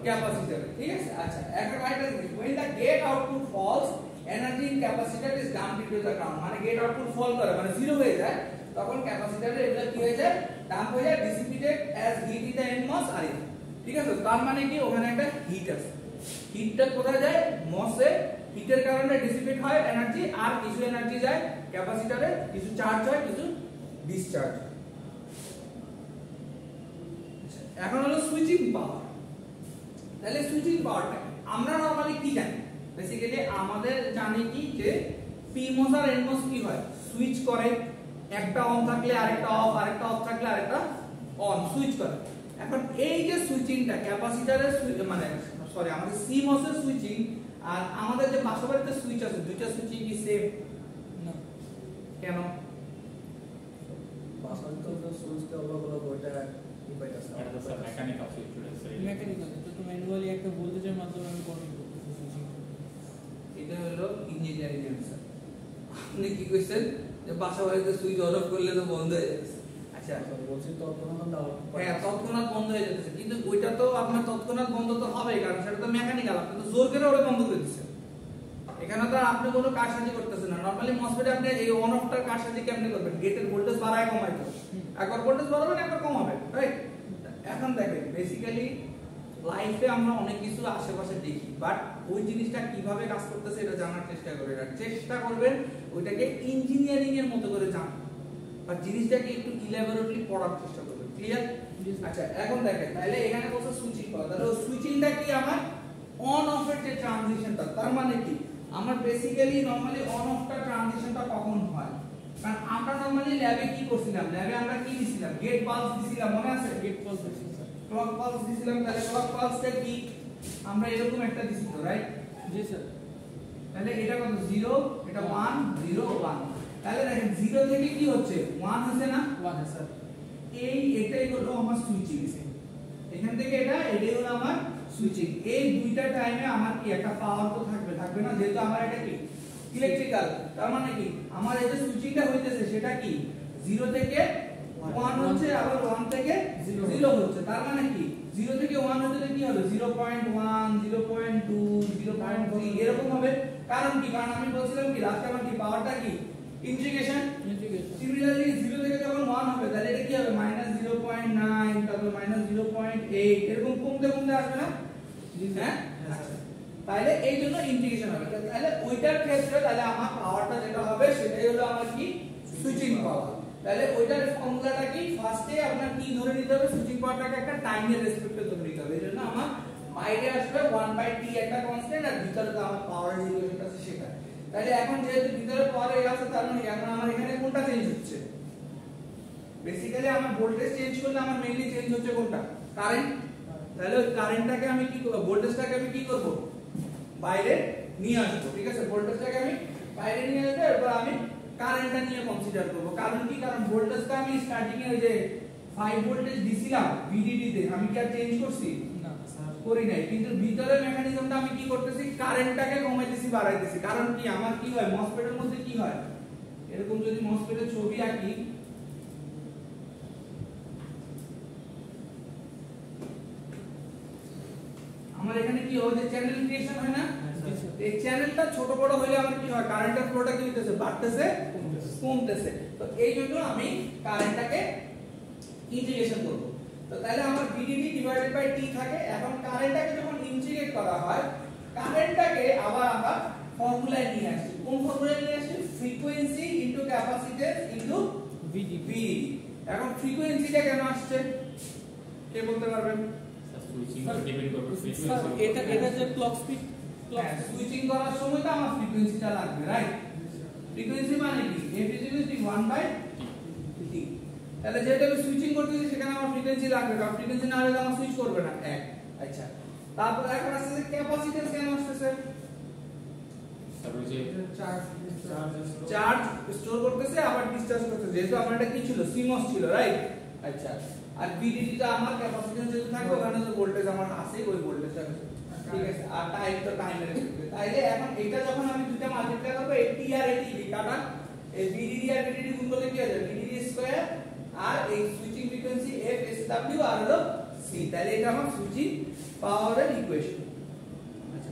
ক্যাপাসিটরে, ঠিক আছে? আচ্ছা এখন রাইট আছে when the gate output falls energy in capacitor is dumped into the ground, মানে গেট আউটপুট ফল করে মানে জিরো হয়ে যায়, তখন ক্যাপাসিটরে এগুলা কি হয়ে যায় ডাম্প হয়ে যায়, dissipated as heat in the NMOS আর ঠিক আছে? তার মানে কি ওখানে একটা হিট আছে, হিটটা কোথায় যায় মসে, হিটের কারণে ডিসিপেট হয় এনার্জি, আর কিছু এনার্জি যায় ক্যাপাসিটরে, কিছু চার্জ হয় কিছু ডিসচার্জ হয়। এখন হলো সুইচিং পাওয়ার। তাহলে সুইচিং পাওয়ারটা আমরা নরমালি কি জানি? বেসিক্যালি আমাদের জানি কি যে পিমোস আর এনমোস কি হয় সুইচ করে, একটা অন থাকলে আরেকটা অফ, আরেকটা অফ থাকলে আরেকটা অন, সুইচ করে। এখন এই যে সুইচিংটা ক্যাপাসিটরের মানে সরি আমাদের সিমোস এর সুইচিং আর আমাদের যে পাশাপাশিতে সুইচ আছে দুইটা সুইচিং কি সেম না? কেন? পাশাপাশিতে সুইচটা আলাদা আলাদা ওইটা কি পাইতাছে এটা স্যার মেকানিক্যাল সুইচ আছে, মেকানিক্যাল তো তুমি ম্যানুয়ালি একটা ভোল্টেজের মাধ্যমে আমি কন্ট্রোল করতেছি সুইচিং। এটা হলো ইঞ্জিনিয়ারিং অ্যানসার। আপনি কি কইছেন যে পাশাপাশিতে সুইচ অন অফ করলে তো বন্ধ হয়ে যাচ্ছে। আচ্ছা বলছি তৎক্ষণাৎ হ্যাঁ তৎক্ষণাৎ বন্ধ হয়ে যাচ্ছে, কিন্তু ওইটা তো আপনার তৎক্ষণাৎ বন্ধ তো হবে, কারণ সেটা তো মেকানিক্যাল, আপনি তো জোর করে ওটা বন্ধ করে দিচ্ছেন। এখানে তো আপনি কোনো কারসাজি করতেছেন না। নরমালি মসফেটে আপনি এই অন অফটার কারসাজি কেমনে করবেন? গেটের ভোল্টেজ বাড়ায় কমায় তো, একবার ভোল্টেজ বাড়াবেন একবার কমাবেন, রাইট? এখন দেখেন বেসিক্যালি লাইফে আমরা অনেক কিছু আশেপাশে দেখি, বাট ওই জিনিসটা কিভাবে কাজ করতেছে এটা জানার চেষ্টা করি না, চেষ্টা করবেন ওইটাকে ইঞ্জিনিয়ারিং এর মতো করে জানতে, আর জিনিসটাকে একটু ইলাবোরেটলি পড়ার চেষ্টা করবেন। ক্লিয়ার? আচ্ছা এখন দেখেন তাহলে এখানে বলছে সুইচিং পাওয়ার, তাহলে সুইচিংটা কি আমার অন অফ এর যে ট্রানজিশনটা, তার মানে কি আমার বেসিক্যালি নরমালি অন অফটা ট্রানজিশনটা কখন হয়? কারণ আমরা নরমালি ল্যাবে কি করছিলাম, ল্যাবে আমরা কি দিছিলাম গেট পালস দিছিলাম, মনে আছে? গেট পালস দিচ্ছি স্যার, ক্লক পালস দিছিলাম। তাহলে ক্লক পালসটা কি আমরা এরকম একটা দিছি তো, রাইট? জি স্যার। তাহলে এটা কত 0, এটা 1 0 1। তাহলে দেখেন 0 থেকে কি হচ্ছে 1 হচ্ছে না 1 স্যার। এটাই হলো আমার সুইচিং, এখান থেকে এটাই হলো আমার সুইচিং। এই দুইটা টাইমে আমার কি একটা পাওয়ার তো থাকবে না, যেহেতু আমার এটা কি ইলেকট্রিক্যাল, তার মানে কি আমার এই যে সুইচিংটা হইতেছে সেটা কি 0 থেকে 1 হচ্ছে, আবার 1 থেকে 0 হচ্ছে, তার মানে কি 0 থেকে 1 হতে কি হবে 0.1 0.2 0.3 এরকম হবে। কারণ কি? কারণ আমি বলছিলাম কি লাস্টে আমার কি পাওয়ারটা কি ইন্টিগ্রেশন। সিমিলারলি 0 থেকে যখন 1 হবে তাহলে এটা কি হবে -0.9, তারপর -0.8 এরকম কমতে কমতে আসবে না? হ্যাঁ আচ্ছা, তাহলে এই জন্য ইন্টিগ্রেশন হবে। তাহলে ওইটার ক্ষেত্রে তাহলে আমার পাওয়ারটা যেটা হবে সেটাই হলো আমার কি সুইচিং পাওয়ার। তাহলে ওইটার ফর্মুলাটা কি ফার্স্টে আপনার কি ধরে নিতে হবে, সুইচিং পাওয়ারটাকে একটা টাইমের রেসপেক্টে ধরে নিতে হবে। এজন্য আমার বাইরে আসবে 1/t একটা কনস্ট্যান্ট, আর ভিতরে তো আমার পাওয়ার ইকুয়েশনটা আছে সেটা। তাহলে এখন যেহেতু ভিতরে পাওয়ার আছে তার মানে এখন আমার এখানে কোনটা চেঞ্জ হচ্ছে? বেসিক্যালি আমার ভোল্টেজ চেঞ্জ করলে আমার মেইনলি চেঞ্জ হচ্ছে কোনটা? কারেন্ট। তাহলে ওই কারেন্টটাকে আমি কি করব, ভোল্টেজটাকে আমি কি করব বাইরে নিয়ে আসব, ঠিক আছে? ভোল্টেজটাকে আমি বাইরে নিয়ে আসব, এরপর আমি কারেন্টটা নিয়ে কনসিডার করব। কারণ কি? কারণ ভোল্টেজটা আমি স্টার্টিং এ যে 5 ভোল্টেজ দিছিলাম ভিডিডি তে, আমি কি আর চেঞ্জ করছি? না স্যার করি নাই, কিন্তু ভিতরে মেকানিজমটা আমি কি করতেছি কারেন্টটাকে কমাইতেছি বাড়াইতেছি। কারণ কি আমার কি হয় মসফেটের মধ্যে কি হয় এরকম যদি মসফেটের ছবি আঁকি, আমার এখানে কি হয় যে চ্যানেল ক্রিয়েশন হয় না, এই চ্যানেলটা ছোট বড় হলে আমার কি হয়, কারেন্টের ফ্লোটা কি হইতেছে, বাড়তেছে কমতেছে। তো এই জন্য আমি কারেন্টটাকে ইন্টিগ্রেশন করব। তো তাহলে আমার VDD ডিভাইডেড বাই T থাকে। এখন কারেন্টটাকে যখন ইন্টিগ্রেট করা হয়, কারেন্টটাকে আবার আমরা ফর্মুলায় নিয়ে আসি। কোন ফর্মুলায় নিয়ে আসি? Frequency into capacitance into VDD। এখন ফ্রিকোয়েন্সিটা কেন আসছে কে বলতে পারবেন? সুইচিং ডিপেন্ড করবে এটা যে ক্লক স্পিড, সুইচিং করার সময় তো আমার ফ্রিকোয়েন্সিটা লাগবে, রাইট? ফ্রিকোয়েন্সি মানে কি? F = 1/T। তাহলে যেটা আমি সুইচিং করতেছি সেখানে আমার ফ্রিকোয়েন্সি লাগবে, কারণ ফ্রিকোয়েন্সি না হলে আমার সুইচ করবে না। এক, আচ্ছা। তারপর এখন আসছে ক্যাপাসিট্যান্স কেন আসছে? তারপরে যে চার্জ স্টোর করতেছে আবার ডিসচার্জ করতেছে, যেহেতু আমার এটা কি ছিল, সিমস ছিল, রাইট? আচ্ছা। আর VDD টা আমার ক্যাপাসিট্যান্স যেহেতু থাকবে, ওখানে যে ভোল্টেজ আমার আছে ওই ভোল্টেজটা, ঠিক আছে? আর টাইম তো টাইমের ক্ষেত্রে। তাইলে এখন এটা যখন আমি দুটো মাল্টিপ্লাই করব, এই T আর এই T কাটা, এই VDD আর VDD গুণ করলে কি হবে? VDD স্কয়ার আর এই সুইচিং ফ্রিকোয়েন্সি FSW আর হলো C। তাহলে এটা আমার সুইচিং পাওয়ারের ইকুয়েশন। আচ্ছা,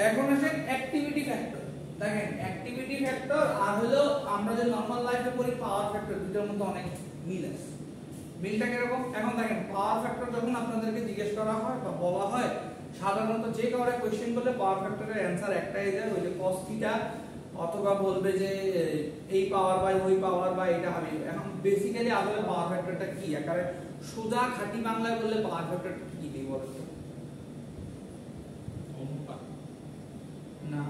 এখন আসে অ্যাক্টিভিটি ফ্যাক্টর। দেখেন অ্যাক্টিভিটি ফ্যাক্টর আর হলো আমরা যে নরমাল লাইফে পড়ি পাওয়ার ফ্যাক্টর, দুটোর মধ্যে অনেক মিল আছে। মিলটা কিরকম? এখন দেখেন পাওয়ার ফ্যাক্টর যখন আপনাদেরকে জিজ্ঞেস করা হয় বা বলা হয়, সাধারণত যে কাউরে কোশ্চেন করলে পাওয়ার ফ্যাক্টরের অ্যানসার একটাই যায়, ওই যে cos থিটা, অথবা বলবে যে এই পাওয়ার বাই ওই পাওয়ার বাই এটা হবে। এখন বেসিক্যালি আসলে পাওয়ার ফ্যাক্টরটা কি, একারে সোজা খাঁটি বাংলায় বললে পাওয়ার ফ্যাক্টরটা কি দিয়ে বলেন তো? অনুপাত না,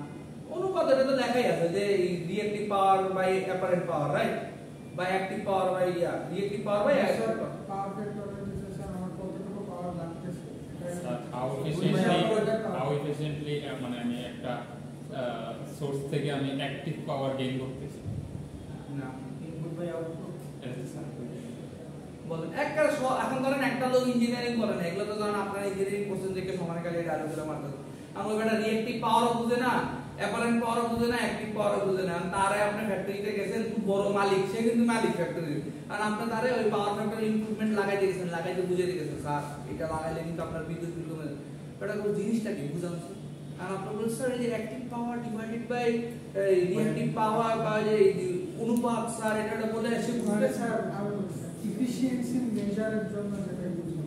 অনুপাত এটা তো লেখাই আছে যে reactive power by apparent power, right? বা active power by reactive power by apparent power. Power ফ্যাক্টরের ডিসকাশন আমার কতটুকু পাওয়ার লাগতেছে হাউ এফিশিয়েন্টলি মানে আমি একটা সোর্স থেকে আমি অ্যাক্টিভ পাওয়ার গেইন করতেছি। না, ইনপুট বাই আউটপুট। এটা তো সার্কিট বলেন একবারে এখন ধরেন একটা লোক ইঞ্জিনিয়ারিং করে না, এগুলো তো ধরেন আপনারা ইঞ্জিনিয়ারিং কোর্সের দিকে সমানে কালে আলোচনা মারতেছেন। আমি ওইটা রিঅ্যাক্টিভ পাওয়ারও বুঝে না, অ্যাপারেন্ট পাওয়ারও বুঝে না, অ্যাক্টিভ পাওয়ারও বুঝে না। তারে আপনি ফ্যাক্টরিতে গেছেন, খুব বড় মালিক, সে কিন্তু মালিক ফ্যাক্টরির, আর আপনি তারে ওই পাওয়ার ফ্যাক্টরি ইমপ্রুভমেন্ট লাগাইতে গেছেন, লাগাইতে বুঝে দিয়েছেন স্যার এটা লাগাইলে কিন্তু আপনার বিদ্যুৎ বিল কমে যাবে। এটা কোন জিনিসটা কি বুঝান? আর আপনি বলছেন স্যার এই যে active power divided by reactive power বা যে অনুপাত, স্যার এটা বলে এসে বুঝবে স্যার আমি এফিশিয়েন্সি মেজারের জন্য যেটা বুঝলাম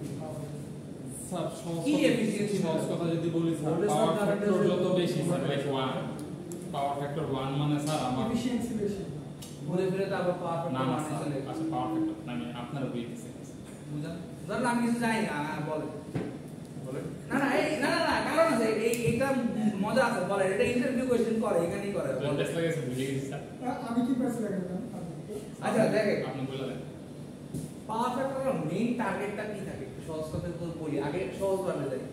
স্যার কি efficiency সহজ কথা যদি বলি স্যার, Voltage পাওয়ার আর ফ্যাক্টর current যত বেশি স্যার, লাইক 1 পাওয়ার ফ্যাক্টর 1 মানে স্যার আমার এফিশিয়েন্সি বেশি ঘুরে ফিরে তো আবার পাওয়ার না ফ্যাক্টর না মানে স্যার, চলে আচ্ছা পাওয়ার ফ্যাক্টর আমি আপনার বুঝতেছি বুঝান। ধরেন আমি কিছু জানি না, বলেন বলেন। না না এই না না না কারণ আছে, এইটা মজা আছে, বলেন এটা ইন্টারভিউ কোশ্চেন করে, এখানেই করে। জন্ডিস লাগেছে ভুলে গেছি স্যার। আমি কি পাইছি লাগালাম আচ্ছা দেখেন আপনি বলে দেন। পাওয়ার ফ্যাক্টরের মেইন টার্গেটটা কি থাকে, একটু সহজ কথা বলি, আগে সহজ ভাবে যাই।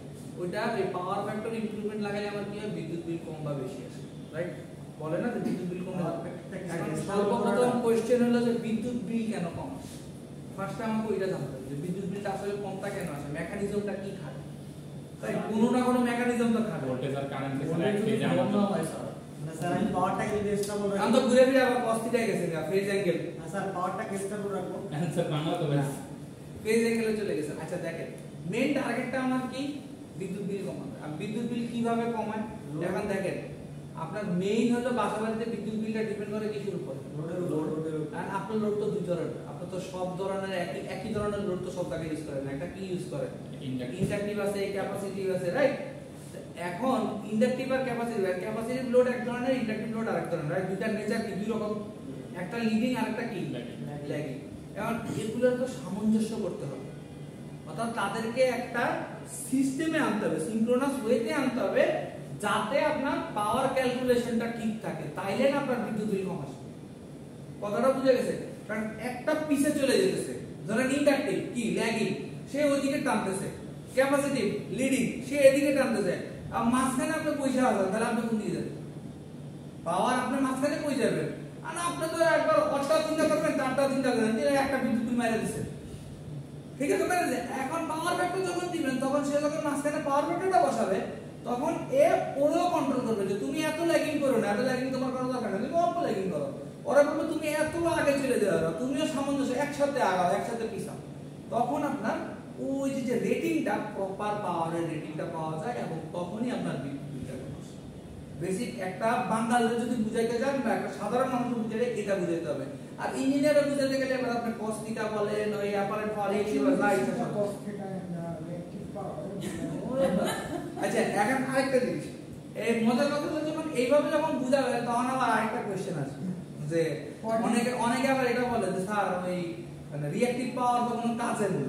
ওইটা এই পাওয়ার ফ্যাক্টর ইমপ্রুভমেন্ট লাগালে আমার কি হয়, বিদ্যুৎ বিল কম বা বেশি আসে, রাইট? বলে না যে বিদ্যুৎ বিল কম আসবে। এখন সর্বপ্রথম কোশ্চেন হলো যে বিদ্যুৎ বিল কেন কম আসে। ফার্স্টে আমাকে ওইটা জানতে হবে যে বিদ্যুৎ বিলটা আসলে কমটা কেন আসে, মেকানিজমটা কি খাটে, তাই কোনো না কোনো মেকানিজম তো খাটে। ভোল্টেজ আর কারেন্ট এর ভোল্টেজ যদি একই কম জানা না হয় স্যার, না স্যার আমি পাওয়ারটাকে যদি এক্সট্রা করে আমি তো ঘুরে ফিরে আবার cos θ গেছে না, ফেজ অ্যাঙ্গেল, না স্যার পাওয়ারটাকে এক্সট্রা করে রাখবো। অ্যানসার বাংলা তো বেশ। ফেজ অ্যাঙ্গেলে চলে গেছে। আচ্ছা দেখেন মেইন টার্গেটটা আমার কি, বিদ্যুৎ বিল কমানো। আর বিদ্যুৎ বিল কিভাবে কমায়, এখন দেখেন আপনার মেইন হলো বাসা বাড়িতে বিদ্যুৎ বিলটা ডিপেন্ড করে কিসের উপর, লোডের উপর। আর আপনার লোড তো দুই ধরনের, আপনার তো সব ধরনের একই ধরনের লোড তো সব জায়গায় ইউজ করেন না, একটা কি ইউজ করেন, ইন্ডাকটিভ আছে, ক্যাপাসিটিভ আছে, রাইট? এখন ইন্ডাকটিভ আর ক্যাপাসিটিভ লোড এক ধরনের, ইন্ডাকটিভ লোড আরেক ধরনের, রাইট? দুইটার নেচার কি দুই রকম, একটা লিডিং আর একটা কি ল্যাগিং। এখন এগুলোর তো সামঞ্জস্য করতে হবে, অর্থাৎ তাদেরকে একটা সিস্টেমে আনতে হবে, সিনক্রোনাস ওয়েতে আনতে হবে, যাতে আপনার পাওয়ার ক্যালকুলেশনটা ঠিক থাকে, তাইলে না আপনার বিদ্যুৎ বিল কম আসবে। কথাটা বুঝে গেছে? কারণ একটা পিছে চলে যেতেছে, ধরেন ইন্ডাকটিভ কি ল্যাগিং, সে ওইদিকে টানতেছে, ক্যাপাসিটিভ লিডিং, সে এদিকে টানতেছে, আর মাঝখানে আপনি পয়সা আছেন, তাহলে আপনি কোন দিকে যাবেন? পাওয়ার আপনি মাঝখানে কই যাবেন? আর আপনি তো একবার অটটা চিন্তা করবেন, চারটা চিন্তা করবেন, একটা বিদ্যুৎ বিল মেরে দিচ্ছে, ঠিক আছে? এখন পাওয়ার ফ্যাক্টর যখন দিবেন, তখন সে যখন মাঝখানে পাওয়ার ফ্যাক্টরটা বসাবে, তখন এ ওরেও কন্ট্রোল করবে যে তুমি এত ল্যাগিং করো না, এত ল্যাগিং তোমার করা দরকার না, তুমি অল্প ল্যাগিং করো, ও ওরা বলবে তুমি এত আগে চলে যাও, তুমিও সামঞ্জস্য একসাথে আগাও, একসাথে পিছাও, তখন আপনার ওই যে রেটিংটা প্রপার পাওয়ারের রেটিংটা পাওয়া যায় এবং তখনই আপনার বিদ্যুৎটা বেসিক একটা বাঙালির যদি বুঝাইতে যান বা একটা সাধারণ মানুষ বুঝাইলে এটা বুঝাইতে হবে। আর ইঞ্জিনিয়ারও বুঝাইতে গেলে এবার আপনি cos θ বলেন, ওই অ্যাপারেন্ট পাওয়ার এইগুলো লাইট আছে। আচ্ছা এখন আরেকটা জিনিস, এই মজার কথা হলো যখন এইভাবে যখন বুঝাবে তখন আবার আরেকটা কোশ্চেন আছে যে অনেকে আবার এটা বলে যে স্যার ওই মানে রিঅ্যাকটিভ পাওয়ার তো কোনো কাজের না।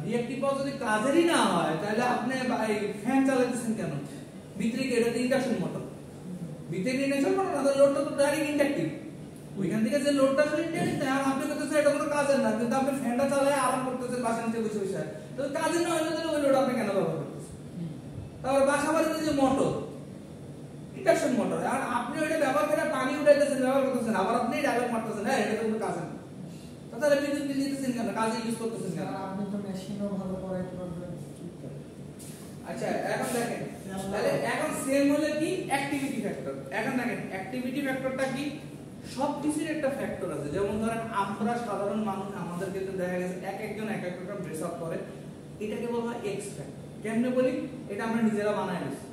রিঅ্যাকটিভ পাওয়ার যদি কাজেরই না হয় তাহলে আপনি এই ফ্যান চালাতেছেন কেন? ভিতরে কি এটা ইন্ডাকশন মোটর? ভিতরে ইন্ডাকশন মোটর না, লোডটা তো ডাইরেক্ট ইন্ডাকটিভ। ওইখান থেকে যে লোডটা আসলে ইন্ডাকটিভ না, আপনি করতেছেন এটা কোনো কাজের না, কিন্তু আপনি ফ্যানটা চালায় আরাম করতেছেন বাসা নিচে বসে বসে, তো কাজের না হলে তাহলে ওই লোড আপনি কেন ব্যবহার করতেছেন? তারপর বাসা বাড়িতে যে মোটর, ইন্ডাকশন মোটর, আর আপনি ওইটা ব্যবহার করে পানি উঠাইতেছেন, ব্যবহার করতেছেন, আবার আপনি ডায়লগ মারতেছেন, হ্যাঁ এটা তো কোনো কাজের না, তাহলে বিদ্যুৎ বিল দিতেছেন কেন? কাজে ইউজ করতেছেন কেন? আপনি তো মেশিনও ভালো করাইতে পারবেন। আচ্ছা এখন দেখেন, তাহলে এখন সেম হলে কি অ্যাক্টিভিটি ফ্যাক্টর। এখন দেখেন অ্যাক্টিভিটি ফ্যাক্টরটা কি, সবকিছুর একটা ফ্যাক্টর আছে। যেমন ধরেন আমরা সাধারণ মানুষ, আমাদের ক্ষেত্রে দেখা গেছে এক একজন এক এক রকম ড্রেস আপ করে, এটাকে বলা হয় এক্স ফ্যাক্টর। কেমনে বলি? এটা আমরা নিজেরা বানাই নিছি।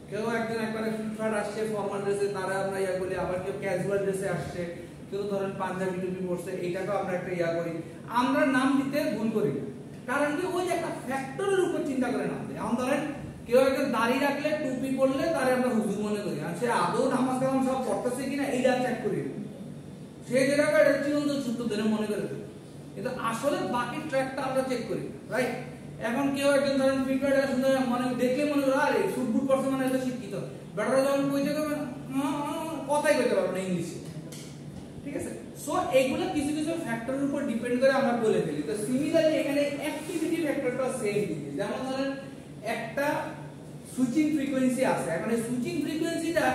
কেউ একজন একবারে ফিটফাট আসছে ফর্মাল ড্রেসে, তারা আমরা ইয়া বলি, আবার কেউ ক্যাজুয়াল ড্রেসে আসছে, কেউ ধরেন পাঞ্জাবি টুপি পরছে, এইটাকেও আমরা একটা ইয়া করি। আমরা নাম দিতে ভুল করি না, কারণ কি ওই যে একটা ফ্যাক্টরের উপর চিন্তা করে নাম দেয়। এখন ধরেন কেউ একজন দাড়ি রাখলে, টুপি পরলে তারে আমরা হুজুর মনে করি, আর সে আদৌ নামাজ কালাম সব পড়তেছে কিনা এইটা চেক করি, সে যেটাকে এটা চিরন্ত সূত্র ধরে মনে করে দেয়, কিন্তু আসলে বাকি ট্র্যাকটা আমরা চেক করি, রাইট? এখন কেউ একজন ধরেন ফিটফাট সুন্দর মানে দেখলে মনে করে আরে সুট বুট পরছে মানে এটা শিক্ষিত, বেটারা যখন কইতে গেবে কথাই কইতে পারবে না ইংলিশে, ঠিক আছে? সো এইগুলো কিছু কিছু ফ্যাক্টরের উপর ডিপেন্ড করে আমরা বলে ফেলি। তো সিমিলারলি এখানে অ্যাক্টিভিটি ফ্যাক্টরটা সেম দিকে, যেমন ধরেন একটা সুইচিং ফ্রিকোয়েন্সি আছে। এখন এই সুইচিং ফ্রিকোয়েন্সিটা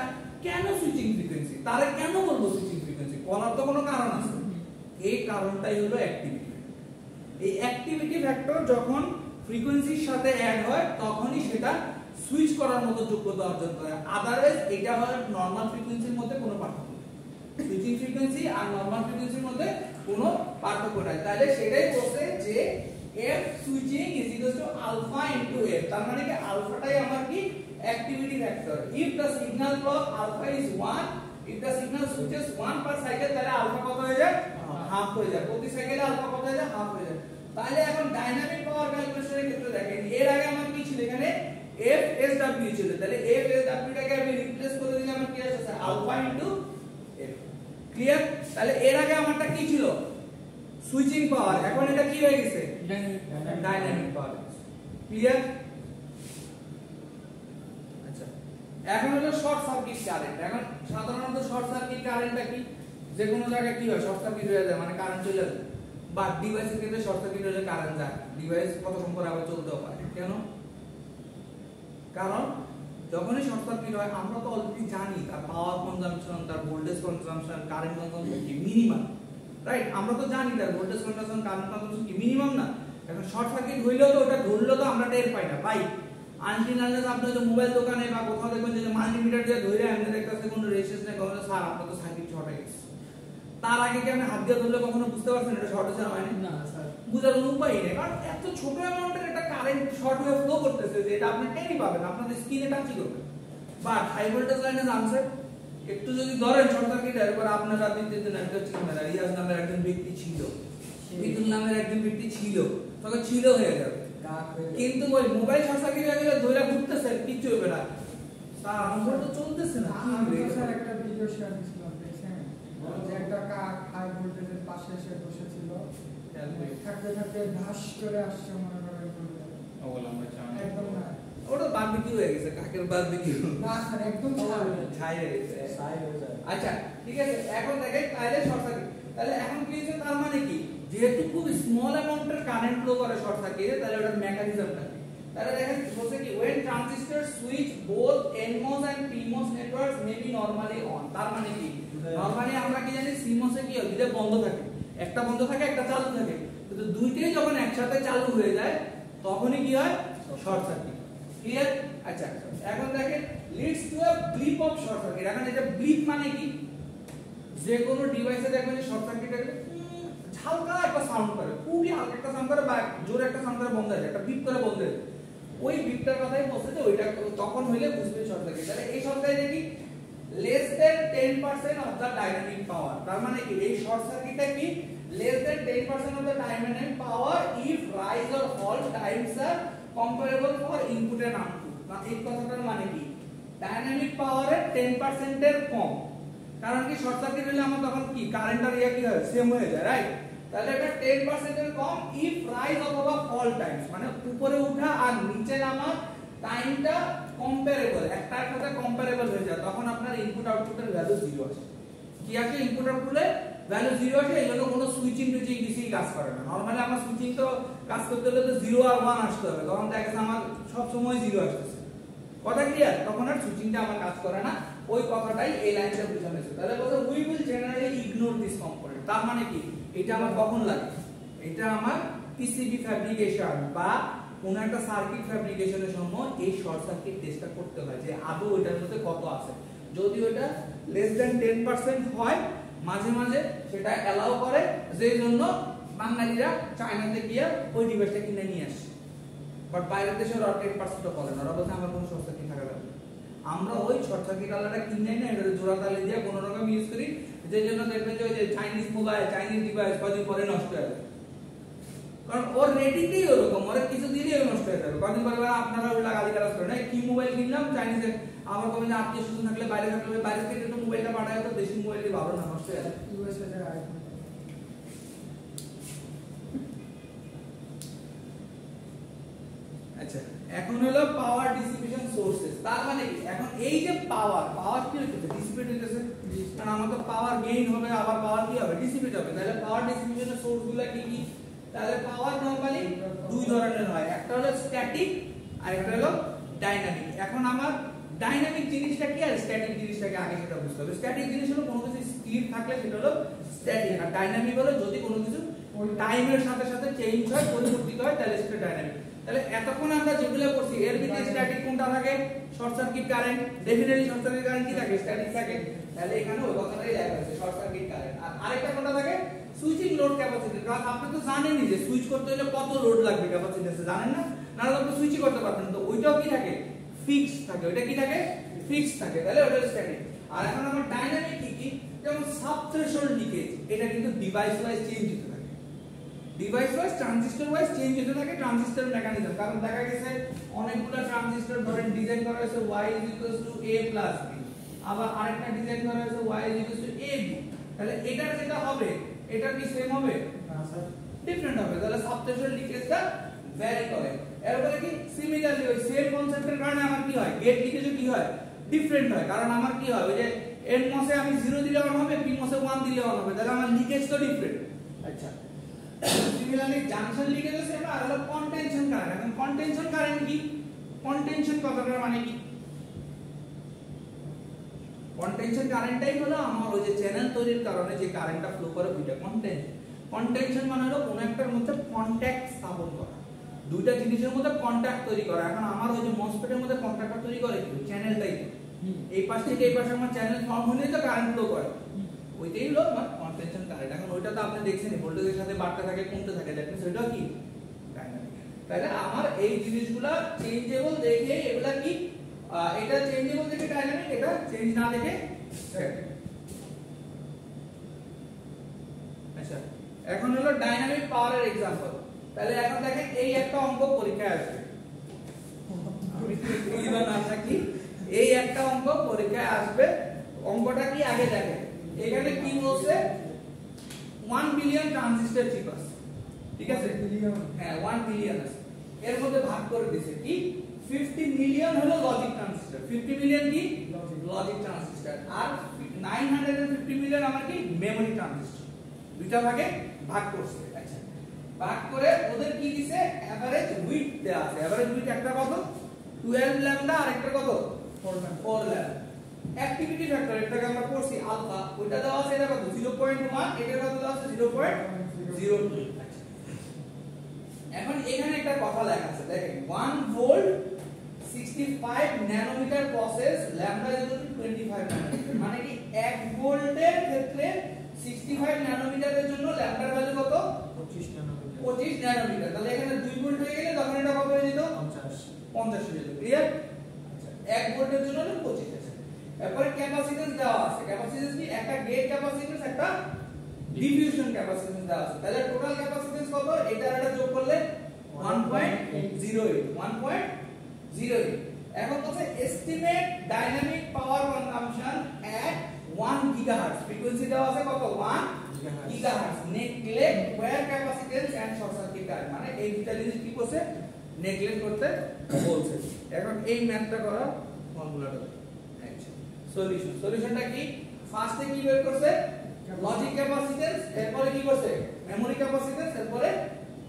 কেন সুইচিং ফ্রিকোয়েন্সি, তারে কেন বলবো সুইচিং ফ্রিকোয়েন্সি, বলার তো কোনো কারণ আছে। এই কারণটাই হলো অ্যাক্টিভিটি। এই অ্যাক্টিভিটি ফ্যাক্টর যখন ফ্রিকোয়েন্সির সাথে অ্যাড হয় তখনই সেটা সুইচ করার মতো যোগ্যতা অর্জন করে। আদারওয়াইজ এটা হয় নরমাল ফ্রিকোয়েন্সির মধ্যে কোনো পার্থক্য নেই। সুইচিং ফ্রিকোয়েন্সি আর নরমাল ফ্রিকোয়েন্সির মধ্যে কোনো পার্থক্য নাই। তাহলে সেটাই বলছে যে f switching is equal to alpha into f, তার মানে কি আলফাটাই আমার কি activity factor. if the signal clock alpha is 1, if the signal switches 1 per cycle, তাহলে আলফা কত হয়ে যায়? হাফ হয়ে যায়। প্রতি সাইকেলে আলফা কত হয়ে যায়? হাফ হয়ে যায়। তাহলে এখন ডাইনামিক পাওয়ার ক্যালকুলেশনের ক্ষেত্রে দেখেন এর আগে আমার কি ছিল, এখানে FSW ছিল, তাহলে FSW টাকে আমি রিপ্লেস করে দিলে আমার কি আসছে? Alpha into f। ক্লিয়ার? তাহলে এর আগে আমারটা কি ছিল? সুইচিং পাওয়ার, এখন এটা কি হয়ে গেছে? ডাইনামিক পাওয়ার। ক্লিয়ার? আচ্ছা এখন হলো শর্ট সার্কিট কারেন্ট। এখন সাধারণত শর্ট সার্কিট কারেন্টটা কি, যে কোনো জায়গায় কি হয়, শর্ট সার্কিট হয়ে যায়, মানে কারেন্ট চলে যায়। বা ডিভাইসের ক্ষেত্রে শর্ট সার্কিট হলে কারেন্ট যায়, ডিভাইস কতক্ষণ পরে আবার চলতেও পারে। কেন? কারণ যখনই শর্ট সার্কিট হয় আমরা তো অলরেডি জানি তার পাওয়ার কনজাম্পশন, তার ভোল্টেজ কনজাম্পশন, কারেন্ট কনজাম্পশন কি মিনিমাম, রাইট? আমরা তো জানি তার ভোল্টেজ কনজাম্পশন, কারেন্ট কনজাম্পশন কি মিনিমাম না। এখন শর্ট সার্কিট হইলেও তো ওটা ধরলেও তো আমরা টের পাই না, ভাই। আনটিনালনেস আপনি যে মোবাইল দোকানে বা কোথাও দেখবেন যে মাল্টিমিটার দিয়ে ধরে আপনি দেখতেছেন কোনো রেজিস্ট্যান্স নেই, কখনো স্যার আপনার তো সার্কিট শর্ট হয়ে গেছে। তার আগে কি আপনি হাত দিয়ে ধরলে কখনো বুঝতে পারছেন এটা শর্ট হয়েছে না? স্যার বুঝার কোনো উপায় নেই, কারণ এত ছোট অ্যামাউন্টের একটা কারেন্ট শর্ট হয়ে ফ্লো করতেছে যে এটা আপনি টেরই পাবেন, আপনাদের স্কিনে টাচই করবে। বাট হাই ভোল্টেজ লাইনে জানছে একটু যদি ধরেন শর্ট সার্কিট, এরপর আপনারা দিতে না এটা ছিল না, রিয়াজ নামের একজন ব্যক্তি ছিল, মিতুল নামের একজন ব্যক্তি ছিল, তখন ছিল হয়ে যাবে। কিন্তু ওই মোবাইল শর্ট সার্কিট হয়ে গেলে ধরে ঘুরতেছে, কিচ্ছু হবে না, স্যার আমার তো চলতেছে না। আমি স্যার একটা ভিডিও শেয়ার করেছিলাম, দেখেন যে একটা কার হাই ভোল্টেজের পাশে এসে বসেছিল, থাকতে থাকতে ধাস করে আসছে, মনে করেন ওগুলো আমরা জানি একদম না, ওটা বারবিকিউ হয়ে গেছে, কাকের বারবিকিউ না স্যার একদম ছাই হয়ে গেছে, ছাই হয়ে যায়। আচ্ছা ঠিক আছে, এখন দেখেন তাহলে শর্ট সার্কিট, তাহলে এখন কি হচ্ছে, তার মানে কি, যেহেতু খুব স্মল অ্যামাউন্টের কারেন্ট ফ্লো করে শর্ট সার্কিটে, তাহলে ওটার মেকানিজমটা কি, তাহলে দেখেন বলছে কি when transistors switch both NMOS and PMOS networks may be normally on, তার মানে কি নরমালি আমরা কি জানি CMOS এ কি হয়, দুটো বন্ধ থাকে, একটা বন্ধ থাকে একটা চালু থাকে, কিন্তু দুইটাই যখন একসাথে চালু হয়ে যায় তখনই কি হয়, শর্ট সার্কিট। ক্লিয়ার? আচ্ছা এখন দেখেন leads to a blip of short circuit। এখন এটা ব্লিপ মানে কি, যে কোনো ডিভাইসে দেখবেন যে শর্ট সার্কিট হলে হালকা একটা সাউন্ড করে, খুবই হালকা একটা সাউন্ড করে বা জোরে একটা সাউন্ড করে বন্ধ হয়ে যায়, একটা বিপ করে বন্ধ হয়ে যায়। ওই বিপটার কথাই বলছে যে ওইটা তখন হইলে বুঝবে শর্ট সার্কিট। তাহলে এই শর্ট সার্কিট কি less than 10% of the dynamic power, তার মানে কি এই শর্ট সার্কিটটা কি less than 10% of the dynamic power if rise or fall times are comparable for input and output। না এই কথাটার মানে কি ডাইনামিক পাওয়ারের 10% এর কম, কারণ কি শর্ট সার্কিট হলে আমার তখন কি কারেন্ট আর ইয়া কি হয় সেম হয়ে যায়, রাইট? তাহলে এটা 10% এর কম if rise অথবা fall times, মানে উপরে ওঠা আর নিচে নামা টাইমটা কম্পারেবল, একটার সাথে কম্পারেবল হয়ে যায়, তখন আপনার ইনপুট আউটপুটের ভ্যালু 0 আসে। কি আছে ইনপুট আউটপুটে ভ্যালু 0 আসে, এই জন্য কোনো সুইচিং টুইচিং কিছুই কাজ করে না। নরমালি আমার সুইচিং তো কাজ করতে হলে তো 0 আর 1 আসতে হবে, তখন দেখা গেছে আমার সব সময় 0 আসতেছে। কথা ক্লিয়ার? তখন আর সুইচিংটা আমার কাজ করে না। ওই কথাটাই এই লাইনটা বোঝানো হয়েছে। তাহলে বলতে we will generally ignore this component, তার মানে কি এটা আমার কখন লাগে, এটা আমার পিসিবি ফ্যাব্রিকেশন বা কোন একটা সার্কিট ফ্যাব্রিকেশনের সময় এই শর্ট সার্কিট টেস্টটা করতে হয় যে আদৌ এটার মধ্যে কত আছে। যদি ওটা লেস দ্যান 10% হয় মাঝে মাঝে সেটা অ্যালাউ করে, যেই জন্য বাঙালিরা চায়নাতে গিয়ে ওই ডিভাইসটা কিনে নিয়ে আসে। বাট বাইরের দেশে ওরা 10% বলে না, ওরা বলছে আমার কোনো শর্ট সার্কিট থাকা যাবে না। আমরা ওই শর্ট সার্কিট আলাদা কিনে না, এটা জোড়া তালে দিয়ে কোনো রকম ইউজ করি, যেই জন্য দেখবেন যে ওই যে চাইনিজ মোবাইল চাইনিজ ডিভাইস কদিন পরে নষ্ট হয়ে যায়, কারণ ওর রেটিংই ওরকম, ওরা কিছু দিলেই নষ্ট হয়ে যাবে। কদিন পরে আপনারা ওই গালিগালাজ করেন কি মোবাইল কিনলাম চাইনিজে, আমার কবে যে আত্মীয় স্বজন থাকলে বাইরে থাকলে বাইরে থেকে একটু মোবাইলটা পাঠায় তো দেশি মোবাইলটি ভালো না, নষ্ট হয়ে যায়। ইউএসএ এর আইফোন। আচ্ছা এখন হলো পাওয়ার ডিসিপেশন সোর্সেস, তার মানে কি এখন এই যে পাওয়ার কি হচ্ছে ডিসিপেট হইতেছে, কারণ আমার তো পাওয়ার গেইন হবে আবার পাওয়ার কি হবে ডিসিপেট হবে। তাহলে পাওয়ার ডিসিপেশনের সোর্সগুলো কি কি? তাহলে পাওয়ার নরমালি দুই ধরনের হয়, একটা হলো স্ট্যাটিক আর একটা হলো ডাইনামিক। এখন আমার ডাইনামিক জিনিসটা কি আর স্ট্যাটিক জিনিসটা কি আগে সেটা বুঝতে হবে। স্ট্যাটিক জিনিস হলো কোনো কিছু স্থির থাকলে সেটা হলো স্ট্যাটিক, আর ডাইনামিক হলো যদি কোনো কিছু টাইমের সাথে সাথে চেঞ্জ হয় পরিবর্তিত হয় তাহলে সেটা ডাইনামিক। তাহলে এতক্ষণ আমরা যেগুলো করছি এর ভিতরে স্ট্যাটিক কোনটা থাকে? Short circuit current, definitely short circuit current কি থাকে? স্ট্যাটিক থাকে। তাহলে এখানে ওই কথাটাই লেখা আছে শর্ট সার্কিট কারেন্ট। আর আরেকটা কোনটা থাকে? Switching load capacity. কারণ আপনি তো জানেনই যে সুইচ করতে হলে কত লোড লাগবে ক্যাপাসিটরসে, জানেন না? না হলে আপনি সুইচই করতে পারবেন না। তো ওইটাও কি থাকে? ফিক্সড থাকে। ওইটা কি থাকে? ফিক্সড থাকে। তাহলে ওটা স্ট্যাটিক। আর এখন আমার ডাইনামিক কি? যেমন সাব থ্রেশহোল্ড লিকেজ, এটা কিন্তু ডিভাইস ওয়াইজ চেঞ্জ হতে থাকে। Device wise transistor wise change হতে থাকে ট্রানজিস্টর মেকানিজম। কারণ দেখা গেছে অনেকগুলো ট্রানজিস্টর ধরেন ডিজাইন করা হয়েছে y a + b, আবার আরেকটা ডিজাইন করা হয়েছে y a b। তাহলে এটার যেটা হবে এটা কি সেম হবে? না স্যার, ডিফারেন্ট হবে। তাহলে সাব থ্রেশহোল্ড লিকেজটা ভ্যারি করে। এরপরে কি সিমিলারলি ওই সেম কনসেপ্টের কারণে আমার কি হয়? গেট লিকেজও কি হয়? ডিফারেন্ট হয়। কারণ আমার কি হবে যে এন মসে আমি 0 দিলে অন হবে, পি মসে 1 দিলে অন হবে, তাহলে আমার লিকেজ তো ডিফারেন্ট। আচ্ছা সিমিলারলি জাংশন লিকেজ আছে আর হলো কনটেনশন কারেন্ট। এখন কনটেনশন কারেন্ট কি? কনটেনশন কথাটার মানে কি? কনটেনশন কারেন্টটাই হলো আমার ওই যে চ্যানেল তৈরির কারণে যে কারেন্টটা ফ্লো করে ওইটা কনটেনশন। কনটেনশন মানে হলো কোন একটার মধ্যে কন্টাক্ট স্থাপন করা, দুইটা জিনিসের মধ্যে কন্টাক্ট তৈরি করা। এখন আমার ওই যে মসফেটের মধ্যে কন্টাক্টটা তৈরি করে কি? চ্যানেলটাই। এই পাশ থেকে এই পাশে আমার চ্যানেল ফর্ম হলে তো কারেন্ট ফ্লো করে, ওইটাই হলো আমার কনটেনশন কারেন্ট। এখন ওইটা তো আপনি দেখছেন ভোল্টেজের সাথে বাড়তে থাকে কমতে থাকে, দ্যাট মিন্স ওইটা কি? ডাইনামিক। তাহলে আমার এই জিনিসগুলা চেঞ্জেবল দেখে এগুলা কি এটা চেঞ্জেবল দেখে ডাইনামিক, এটা চেঞ্জ না দেখে স্ট্যাটিক। আচ্ছা এখন হলো ডাইনামিক পাওয়ারের एग्जांपल। তাহলে এখন দেখেন এই একটা অঙ্ক পরীক্ষায় আসবে, আমি কি বুঝিবা না থাকি এই একটা অঙ্ক পরীক্ষায় আসবে। অঙ্কটা কি আগে দেখেন, এখানে কি বলছে 1 বিলিয়ন ট্রানজিস্টর চিপ আছে, ঠিক আছে? হ্যাঁ 1 বিলিয়ন আছে, এর মধ্যে ভাগ করে দিয়েছে কি 50 মিলিয়ন হলো লজিক ট্রানজিস্টর। 50 মিলিয়ন কি? Logic transistor. আর 950 মিলিয়ন আমার কি? Memory transistor. দুইটা ভাগে ভাগ করছে। আচ্ছা ভাগ করে ওদের কি দিছে? এভারেজ উইডথ দেয়া আছে। এভারেজ উইডথ একটা কত? 12 ল্যামডা আর একটা কত? 4 ল্যামডা। অ্যাক্টিভিটি ফ্যাক্টর এটাকে আমরা পড়ছি আলফা, ওইটা দেওয়া আছে এটা কত? 0.1, এটা কত দেওয়া আছে? 0.02। আচ্ছা এখন এখানে একটা কথা লেখা আছে দেখেন 1 volt 65 nanometre process lambda 25 nanometre, মানে কি 1 ভোল্টের ক্ষেত্রে 25 ন্যানোমিটার। তাহলে এখানে 2 ভোল্ট হয়ে গেলে তখন এটা কত হয়ে যেত 50 হয়ে যেত। ক্লিয়ার? আচ্ছা 1 ভোল্টের জন্য হলো 25 আছে। এরপরে ক্যাপাসিট্যান্স দেওয়া আছে। ক্যাপাসিট্যান্স কি একটা গেট ক্যাপাসিট্যান্স একটা ডিফিউশন ক্যাপাসিট্যান্স দেওয়া আছে। তাহলে টোটাল ক্যাপাসিট্যান্স কত? এটা আর এটা যোগ করলে 1.08 এখন বলছে estimate dynamic power consumption at 1 gigahertz. Frequency দেওয়া আছে কত? 1 gigahertz. Neglect wire capacitance and short circuit current, মানে এই দুটো জিনিস কি করছে? নেগলেক্ট করতে বলছে। এখন এই ম্যাথটা করা ফর্মুলাটা সলিউশনটা কি? ফার্স্টে কি বের করছে? লজিক ক্যাপাসিট্যান্স, এরপরে কি করছে? মেমরি ক্যাপাসিট্যান্স, এরপরে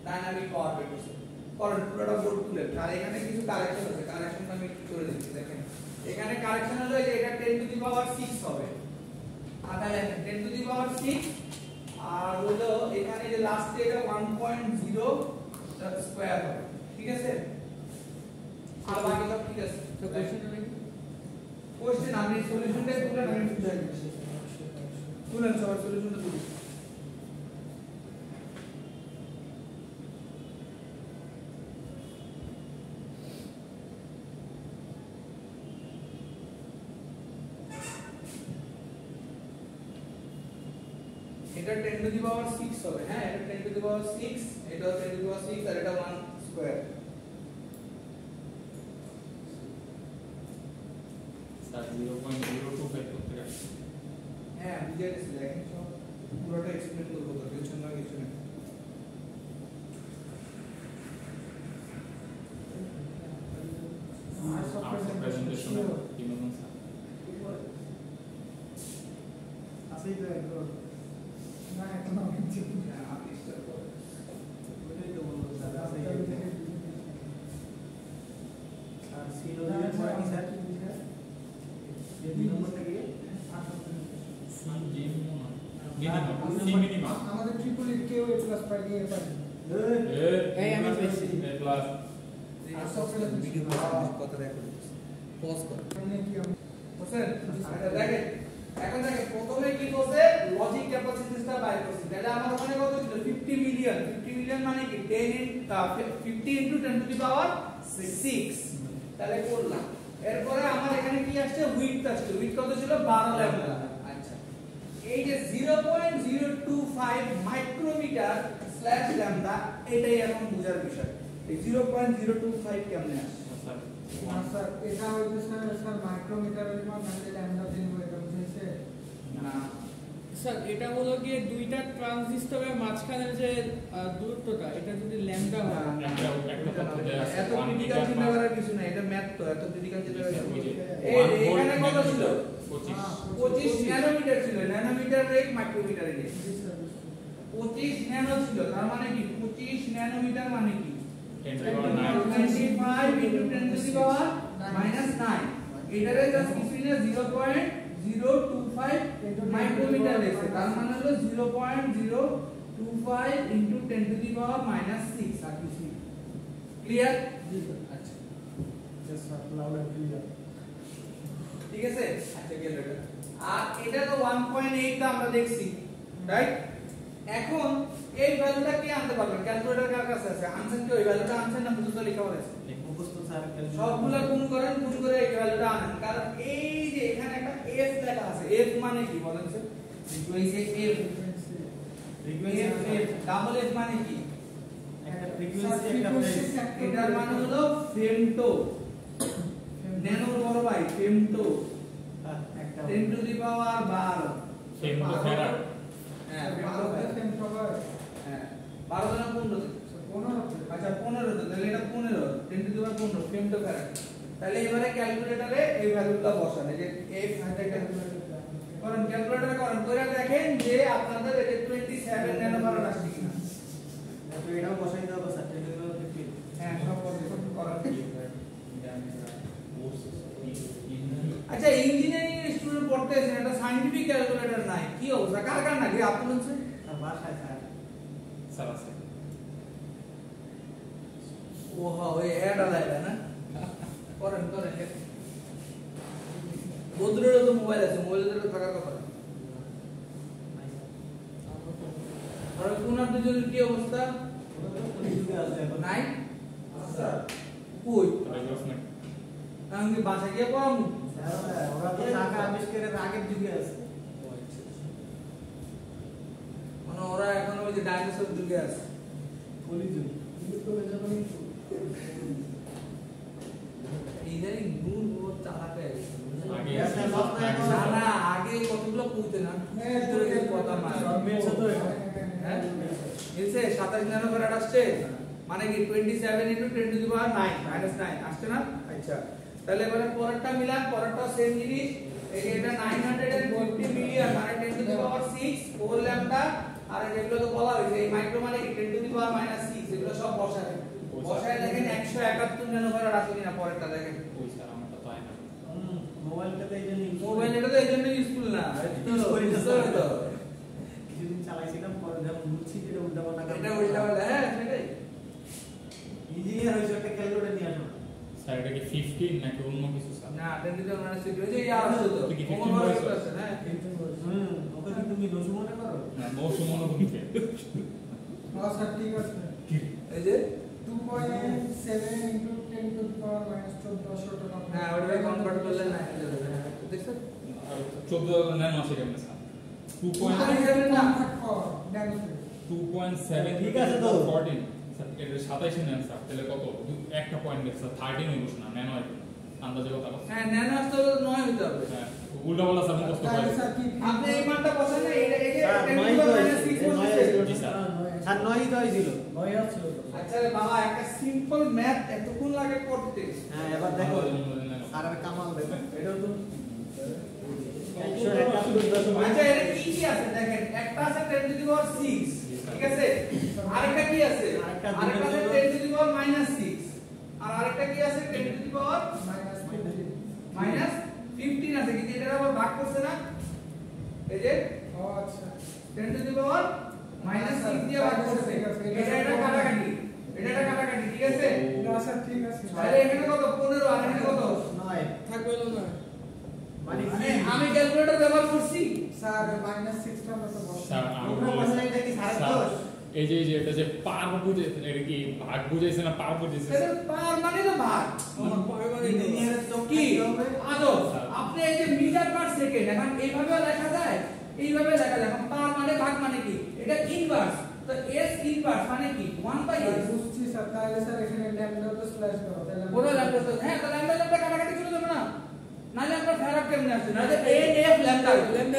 ডাইনামিক পাওয়ার বের করছে। কারণ পুরোটা বোর্ড তুলে আর এখানে কিছু কারেকশন আছে। কারেকশনটা আমি একটু করে দিচ্ছি। দেখেন এখানে কারেকশন হলো যে এটা 10 টু দি পাওয়ার 6 হবে। আর তাহলে 10 টু দি পাওয়ার 6 আর হলো এখানে যে লাস্টে এটা 1.0 স্কয়ার হবে। ঠিক আছে? আর বাকি সব ঠিক আছে। তো কোশ্চেনটা নাকি কোশ্চেন আপনি সলিউশনটা তুলেন, আমি বুঝাই দিচ্ছি। তুলেন সবার সলিউশনটা তুলুন। এটা 10 টু দি পাওয়ার 6 হবে। হ্যাঁ এটা 10 টু দি পাওয়ার 6, এটা 10 টু দি পাওয়ার 6 আর এটা 1 স্কয়ার। স্যার 0.025 করতে গেছে। হ্যাঁ বুঝে গেছি। দেখেন সব পুরোটা এক্সপ্লেইন করব তো কিছু না কিছু না। আজকে প্রেজেন্টেশনে বিনোদন স্যার আছেই তো একদম না এখন আমি চিনি না। আপনি স্টার্ট করুন। ওইটাই তো বলবো স্যার আছে আর সিলো না, দিয়ে স্যার, কি স্যার কি বুঝে? এই দুই নম্বরটা কি মিনিমাম আমাদের ট্রিপল ইট কেও এ প্লাস পাই দিয়ে পাই। এই আমি পেয়েছি। এ প্লাস আর সফটওয়্যার ভিডিও কথা রেকর্ড করছি। পজ কর। মানে কি আমি বুঝছেন? আচ্ছা দেখেন এখন দেখেন প্রথমে কি করছে? লজিক ক্যাপাসিট্যান্সটা বাইর করছে। তাহলে আমার ওখানে কত ছিল? 50 মিলিয়ন। 50 মিলিয়ন মানে কি 50 ইনটু 10 টু দি পাওয়ার 6। তাহলে করলাম। এরপরে আমার এখানে কি আসছে? উইডথ আসছে। উইডথ কত ছিল? 12 ল্যাম্ডা। আচ্ছা এই যে 0.025 মাইক্রোমিটার স্ল্যাশ ল্যাম্ডা, এটাই এখন বোঝার বিষয়। এই 0.025 কেমনে আসছে? স্যার না স্যার এটা হইছে স্যার মাইক্রোমিটারের মান মানে ল্যাম্ডা দিন এটা বুঝেছে। না স্যার এটা হলো গিয়ে দুইটা ট্রানজিস্টরের মাঝখানের যে দূরত্বটা, এটা যদি ল্যাম্ডা হয় এত ক্রিটিক্যাল চিন্তা করার কিছু নাই। এটা ম্যাথ তো, এত ক্রিটিক্যাল চিন্তা করার কিছু নেই। এখানে কত ছিল? 25 ন্যানোমিটার ছিল। Nanometre rate micrometre rate 25 nano ছিল। তার মানে কি 25 ন্যানোমিটার মানে কি 10 to the power 9 25 into 10 to the power minus 9। এটারে জাস্ট কিছু না 0.025 মাইক্রোমিটার লেখছে। তার মানে হলো 0.025 into 10 to the power minus 6 আর কিছু। ক্লিয়ার? আচ্ছা yes sir loud and clear. ঠিক আছে? আচ্ছা গেল এটা। আর এটা তো 1.8 টা আমরা দেখছি, রাইট? এখন এই ভ্যালুটা কি আনতে পারবেন? ক্যালকুলেটর কার কাছে আছে? আনসার কি ওই ভ্যালুটা আনসার না মুখস্থ লেখা আছে? মুখস্থ স্যার সবগুলা গুণ করেন, গুণ করে এই ভ্যালুটা আনেন। কারণ এই যে এখানে একটা f লেখা আছে। f মানে কি বলেন sir? Frequency f। f double f মানে কি? একটা ফ্রিকোয়েন্সি একটা ফেজ এটার মানে হলো ফেমটো। ন্যানোর বড় ভাই ফেমটো। একটা 10 টু দি পাওয়ার 12। ফেমটোফ্যারাড। হ্যাঁ ভালো সেম সবার হ্যাঁ 12 না 15? 15 আচ্ছা 15 তো, তাহলে এটা 15 10 টু দি পাওয়ার 15 ফেমটোফ্যারাড। তাহলে এবারে ক্যালকুলেটরে এই ভ্যালুটা বসান। এই যে f করেন, ক্যালকুলেটরে করেন, করে দেখেন যে আপনাদের এই যে 27 ন্যানোফ্যারাড আসছে কিনা। তো এটাও বসাই দাও স্যার 10 to the power 15 হ্যাঁ সব করেন। আচ্ছা ইঞ্জিনিয়ারিং স্টুডেন্ট পড়তে আছেন, একটা সায়েন্টিফিক ক্যালকুলেটর নাই, কি অবস্থা? কার কার নাকি আপনার আছে? আর বাসায় স্যার স্যার আছে ও হ্যাঁ ওই এটা লাগে না। করেন করেন। বদরেরও তো মোবাইল আছে, মোবাইলের তো থাকার কথা। আর কোন দুজনের কি অবস্থা? আছে এখন 9 স্যার কই তাহলে প্রশ্ন আমি বাসা গিয়ে পড়াবো ওরা তো টাকা আবিষ্কারের আগের যুগে আছে মানে ওরা এখন ওই যে ডাইনোসর যুগে আছে কলিযুগ ইদানিং গুণ ও চালাক হয়ে গেছে আগে না না আগে কতগুলো পুঁতে না কথা না সব মিলছে তো হ্যাঁ এসে 27 জানুয়ারি করে আসছে মানে কি 27 * 10 to the power 9 -9 আসছে না আচ্ছা তাহলে এবারে পরেরটা মিলান পরেরটা সেম জিনিস এই যে এটা 950 মিলিয়ন মানে 10 to the power 6 4 ল্যাম্বডা আর যেগুলো তো বলা হয়েছে এই মাইক্রো মানে কি 10 to the power -6 এগুলো সব বসাবেন বসায় দেখেন 171 জানুয়ারি আসছে কিনা পরেরটা দেখেন ওই স্যার আমারটা তো আয় না মোবাইলটাতে এই জন্য মোবাইল এটা তো এইজন্য ইউজফুল না Use করি না, তো তো কিছুদিন চালাইছিলাম পরে যখন বুঝছি যে এটা উল্টাপাল্টা এটা উল্টা বলে হ্যাঁ সেটাই ইঞ্জিনিয়ার হইছে একটা ক্যালকুলেটর নিয়ে আসো স্যার এটা কি 15 নাকি অন্য কিছু স্যার না 10 to the power -6 ওই যে ইয়া আছে তো আপনি কি 15 ওমর বয়স আছে হ্যাঁ ওকে কি তুমি নজু মনে করো না মৌসু মনে করতে স্যার ঠিক আছে এই যে 2.7 * 10 to the power -1400 টাকা হ্যাঁ ওটা কনভার্ট করলে না হয়ে যাবে হ্যাঁ দেখছেন 14 নেন মাসে কেমন স্যার 2.7 ঠিক আছে তো। 14 স্যার এটা 27 নেন স্যার তাহলে কত একটা পয়েন্ট গেছে স্যার 13 হইব না নেন হয় আন্দাজে কথা বলছি হ্যাঁ ন্যানো আসতে হলে 9 হতে হবে হ্যাঁ উল্টা বলা স্যার মুখস্থ করে স্যার কি আপনি এই মানটা বসান না এটা এই যে স্যার, 10 নয়ই to তো the power হয়েছে, -6 নয়ই বসেছে। হয়েছে। জি স্যার আর নয়ই তো হয়েছিল নয়ই হচ্ছিল তো। আচ্ছা রে বাবা একটা সিম্পল ম্যাথ এতক্ষণ লাগে করতে হ্যাঁ এবার দেখো আর আর কামাল দেখো এটাও তো 171.5 আচ্ছা এটা কি কি আছে দেখেন একটা আছে 10 to the power 6 ঠিক আছে আরেকটা কি আছে আরেকটা আরেকটা আছে 10 to the power -6 আর আরেকটা কি আছে 10 to the power -15 আছে কিন্তু এটা আবার ভাগ করছে না এই যে ও আচ্ছা 10 to the power -6 দিয়ে ভাগ করছে এটা কাটাকাটি এটা কাটাকাটি ঠিক আছে না স্যার ঠিক আছে তাহলে এখানে কত 15 আর এখানে কত নয় থাকবে না মানে মানে আমি ক্যালকুলেটর ব্যবহার করছি স্যার -6 টা মত বসে স্যার আমি তোমরা বলেছি, বললে এটা কি সাড়ে স্যার, দশ? এই যে এটা যে পার বুঝে এটা কি ভাগ বুঝাইছে না পার বুঝাইছে এটা পার মানে তো ভাগ ইঞ্জিনিয়ারের চোখ কি থাকতে হবে। আদব স্যার। আপনি এই যে মিটার পার সেকেন্ড এখন এইভাবে লেখা যায় এইভাবে লেখা যায় এখন পার মানে ভাগ মানে কি এটা ইনভার্স তো s ইনভার্স মানে কি 1/s বুঝছি স্যার তাহলে স্যার এখানে ল্যামডা তো স্ল্যাশ দাও তাহলে পুরো ল্যাম্বডা তো হ্যাঁ তো ল্যাম্বডা কাটাকাটি চলে যাবে না নালে আপনার ফেরাক কেমনে আসছে নালে a f ল্যাম্বডা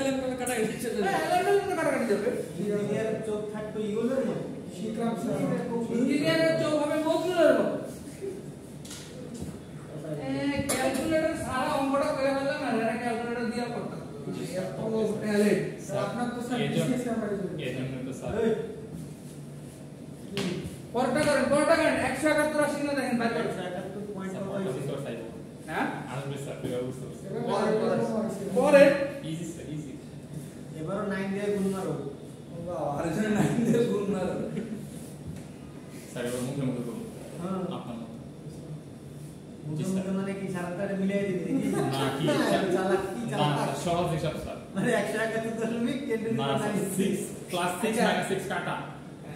ল্যাম্বডা কাটা গেছে হ্যাঁ ল্যাম্বডা কাটাকাটি যাবে ইঞ্জিনিয়ারের চোখ থাকতো ইগলের মতো শিখলাম স্যার ইঞ্জিনিয়ারের চোখ হবে মজুরের মতো ক্যালকুলেটর সারা অঙ্কটা করে ফেললাম না এটা ক্যালকুলেটর দিয়ে করতাম এত ট্যালেন্ট স্যার আপনার তো স্যার এই জন্য- বিসিএস আমরা এই জন্য তো স্যার এই, পরটা করেন 171 আসি না দেখেন বাইরে করেন। 171 স্যার পয়েন্ট পঁচাশি তো চাইবো হ্যাঁ আসবে স্যার তুই বুঝতে পারছিস পরে ইজি স্যার ইজি এবারও 9 দিয়ে গুণ মারো আর যেন 9 দিয়ে গুণ না স্যার এবার মুখে মুখে করুন হ্যাঁ আপনার মতো মুখে মুখে মানে কি সারাটারে মিলিয়ে দিবি নাকি না কি হ্যাঁ, স্যার চালাক কি না চালাক স্যার, সহজ হিসাব স্যার মানে 171 10 to the না power স্যার 9 6 প্লাস 6 আচ্ছা। মাইনাস 6 কাটা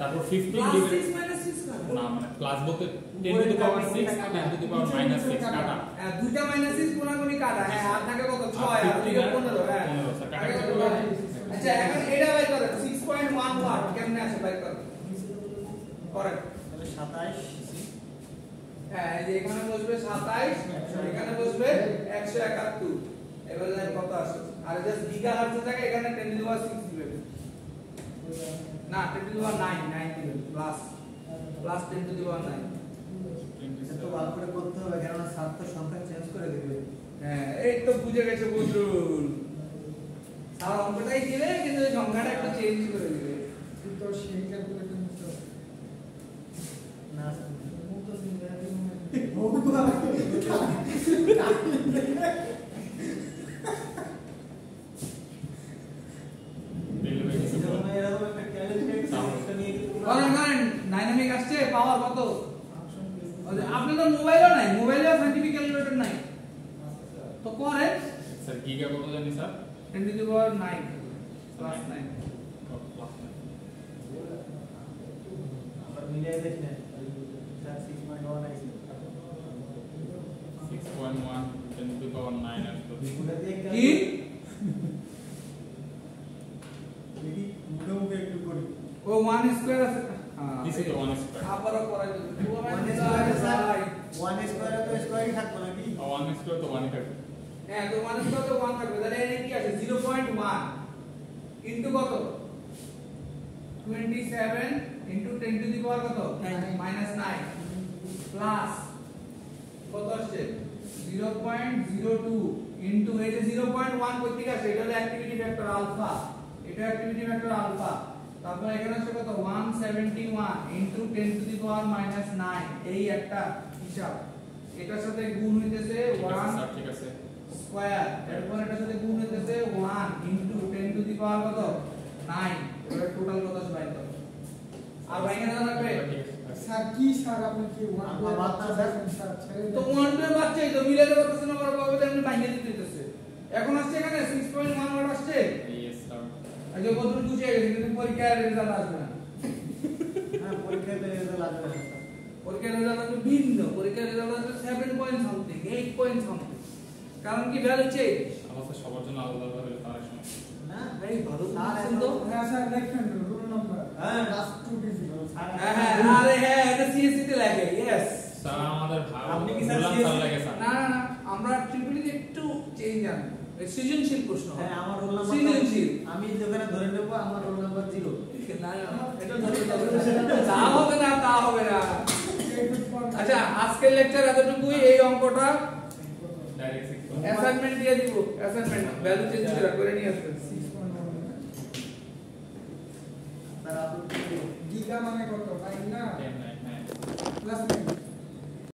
তারপর 15 প্লাস ডিভাইড 6 মাইনাস 6 না মানে প্লাস বলতে 10 to the power 6 10 to the power minus 6 কাটা হ্যাঁ দুইটা মাইনাস 6 কোনাগুনি কাটা হ্যাঁ আর থাকে কত 6 আর 15 দিকে আর 15 হ্যাঁ 15 স্যার কাটা আগে কাটা কত হয়? আচ্ছা এখন এটা বাই করেন 6.11 কেমনে আসে বাই করেন করেন তাহলে 27 হ্যাঁ এই যে এখানে বসবে 27 এখানে বসবে 171 এবার লাইন কত আসে আর জাস্ট গিগা হার্টজ থাকে এখানে 10 to the power 6 দিবেন না 10 to the power 9 দিবেন প্লাস 10 to the power 9 এটা তো ভালো করে করতে হবে কারণ স্যার তো সংখ্যা চেঞ্জ করে দিবে হ্যাঁ এই তো বুঝে গেছে বদরুল আর অঙ্কটাই দিবে কিন্তু এই সংখ্যাটা একটু চেঞ্জ করে দিবে তো সেই ক্যালকুলেটর নিতে হবে না স্যার মুখ তো সিঙ্গারি রেলওয়ে কিছু বল। এরকম একটা ক্যালকুলেটর নিয়ে করেন ডাইনামিক আসছে পাওয়ার কত আপনি তো মোবাইলও নাই মোবাইলেও সাইন্টিফিক ক্যালকুলেটর নাই তো করেন স্যার গিগা কত জানি sir 10 to the power 9 plus 9 plus আবার মিলিয়ে দেখলেন ও 1 স্কয়ার আছে হ্যাঁ দিছি তো 1 স্কয়ার আবারও করাই দিই 1 স্কয়ারে স্যার 1 স্কয়ারে তো স্কয়ারই থাকবে নাকি 1 স্কয়ার তো 1 থাকবে হ্যাঁ তো 1 স্কয়ার তো 1 থাকবে তাহলে এখানে কি আছে 0.1 ইনটু কত 27 ইনটু 10 টু দি পাওয়ার কত -9 প্লাস কত আসছে 0.02 ইনটু এই যে 0.1 কত থেকে আসে এটা হলো অ্যাক্টিভিটি ফ্যাক্টর আলফা এটা অ্যাক্টিভিটি ফ্যাক্টর আলফা তারপর এখানে আসছে কত 171 ইনটু 10 টু দি পাওয়ার -9 এই একটা হিসাব এটার সাথে গুণ হইতেছে 1 ঠিক আছে স্কয়ার এরপর এটার সাথে গুণ হইতেছে 1 ইনটু 10 টু দি পাওয়ার কত 9 এবার টোটাল কত আসবে বাইর করো আর বাইরে না রাখবে স্যার কি স্যার আপনি কি ওয়ান আমার বাচ্চা স্যার। স্যার ছেড়ে তো দেন। 1 এর বাচ্চাই তো মিলাতে পারতেছ না বড় বাবা এমনি বাইরে দিতে দিতেছে এখন আসছে এখানে 6.1 ওয়াট আসছে ইয়েস স্যার এই যে কত বুঝে গেছে কিন্তু পরীক্ষার রেজাল্ট আসবে না হ্যাঁ পরীক্ষাতে রেজাল্ট আসবে না স্যার। পরীক্ষার রেজাল্ট আসবে ভিন্ন পরীক্ষার রেজাল্ট আসবে 7 পয়েন্ট সামথিং 8 পয়েন্ট সামথিং কারণ কি ভ্যালু চেঞ্জ আলাদা সবার জন্য আলাদা আলাদা হলে তার সমস্যা না এই ভালো স্যার, বুঝছেন তো হ্যাঁ স্যার দেখেন রুল নাম্বার হ্যাঁ। লাস্ট 2 ডিজিট স্যার, হ্যাঁ হ্যাঁ আরে হ্যাঁ এটা সিএসসি তে লাগে ইয়েস স্যার আমাদের ভালো আপনি কি স্যার গোলাম CSE স্যার লাগে স্যার না না না আমরা ট্রিপলিতে একটু চেঞ্জ আনবো এই সৃজনশীল প্রশ্ন হ্যাঁ আমার রোল নাম্বার সৃজনশীল আমি যেখানে ধরে নেব আমার রোল নাম্বার 0 না না এটা ধরে তা হবে না তা হবে না আচ্ছা আজকের লেকচার এতটুকুই এই অঙ্কটা ডাইরেক্ট 6 অ্যাসাইনমেন্ট দিয়ে দিব অ্যাসাইনমেন্ট ভ্যালু চেঞ্জ করে নিয়ে আসবেন 6.1 স্যার আপনি গিগা মানে কত 9 না 10 9 হ্যাঁ প্লাস 9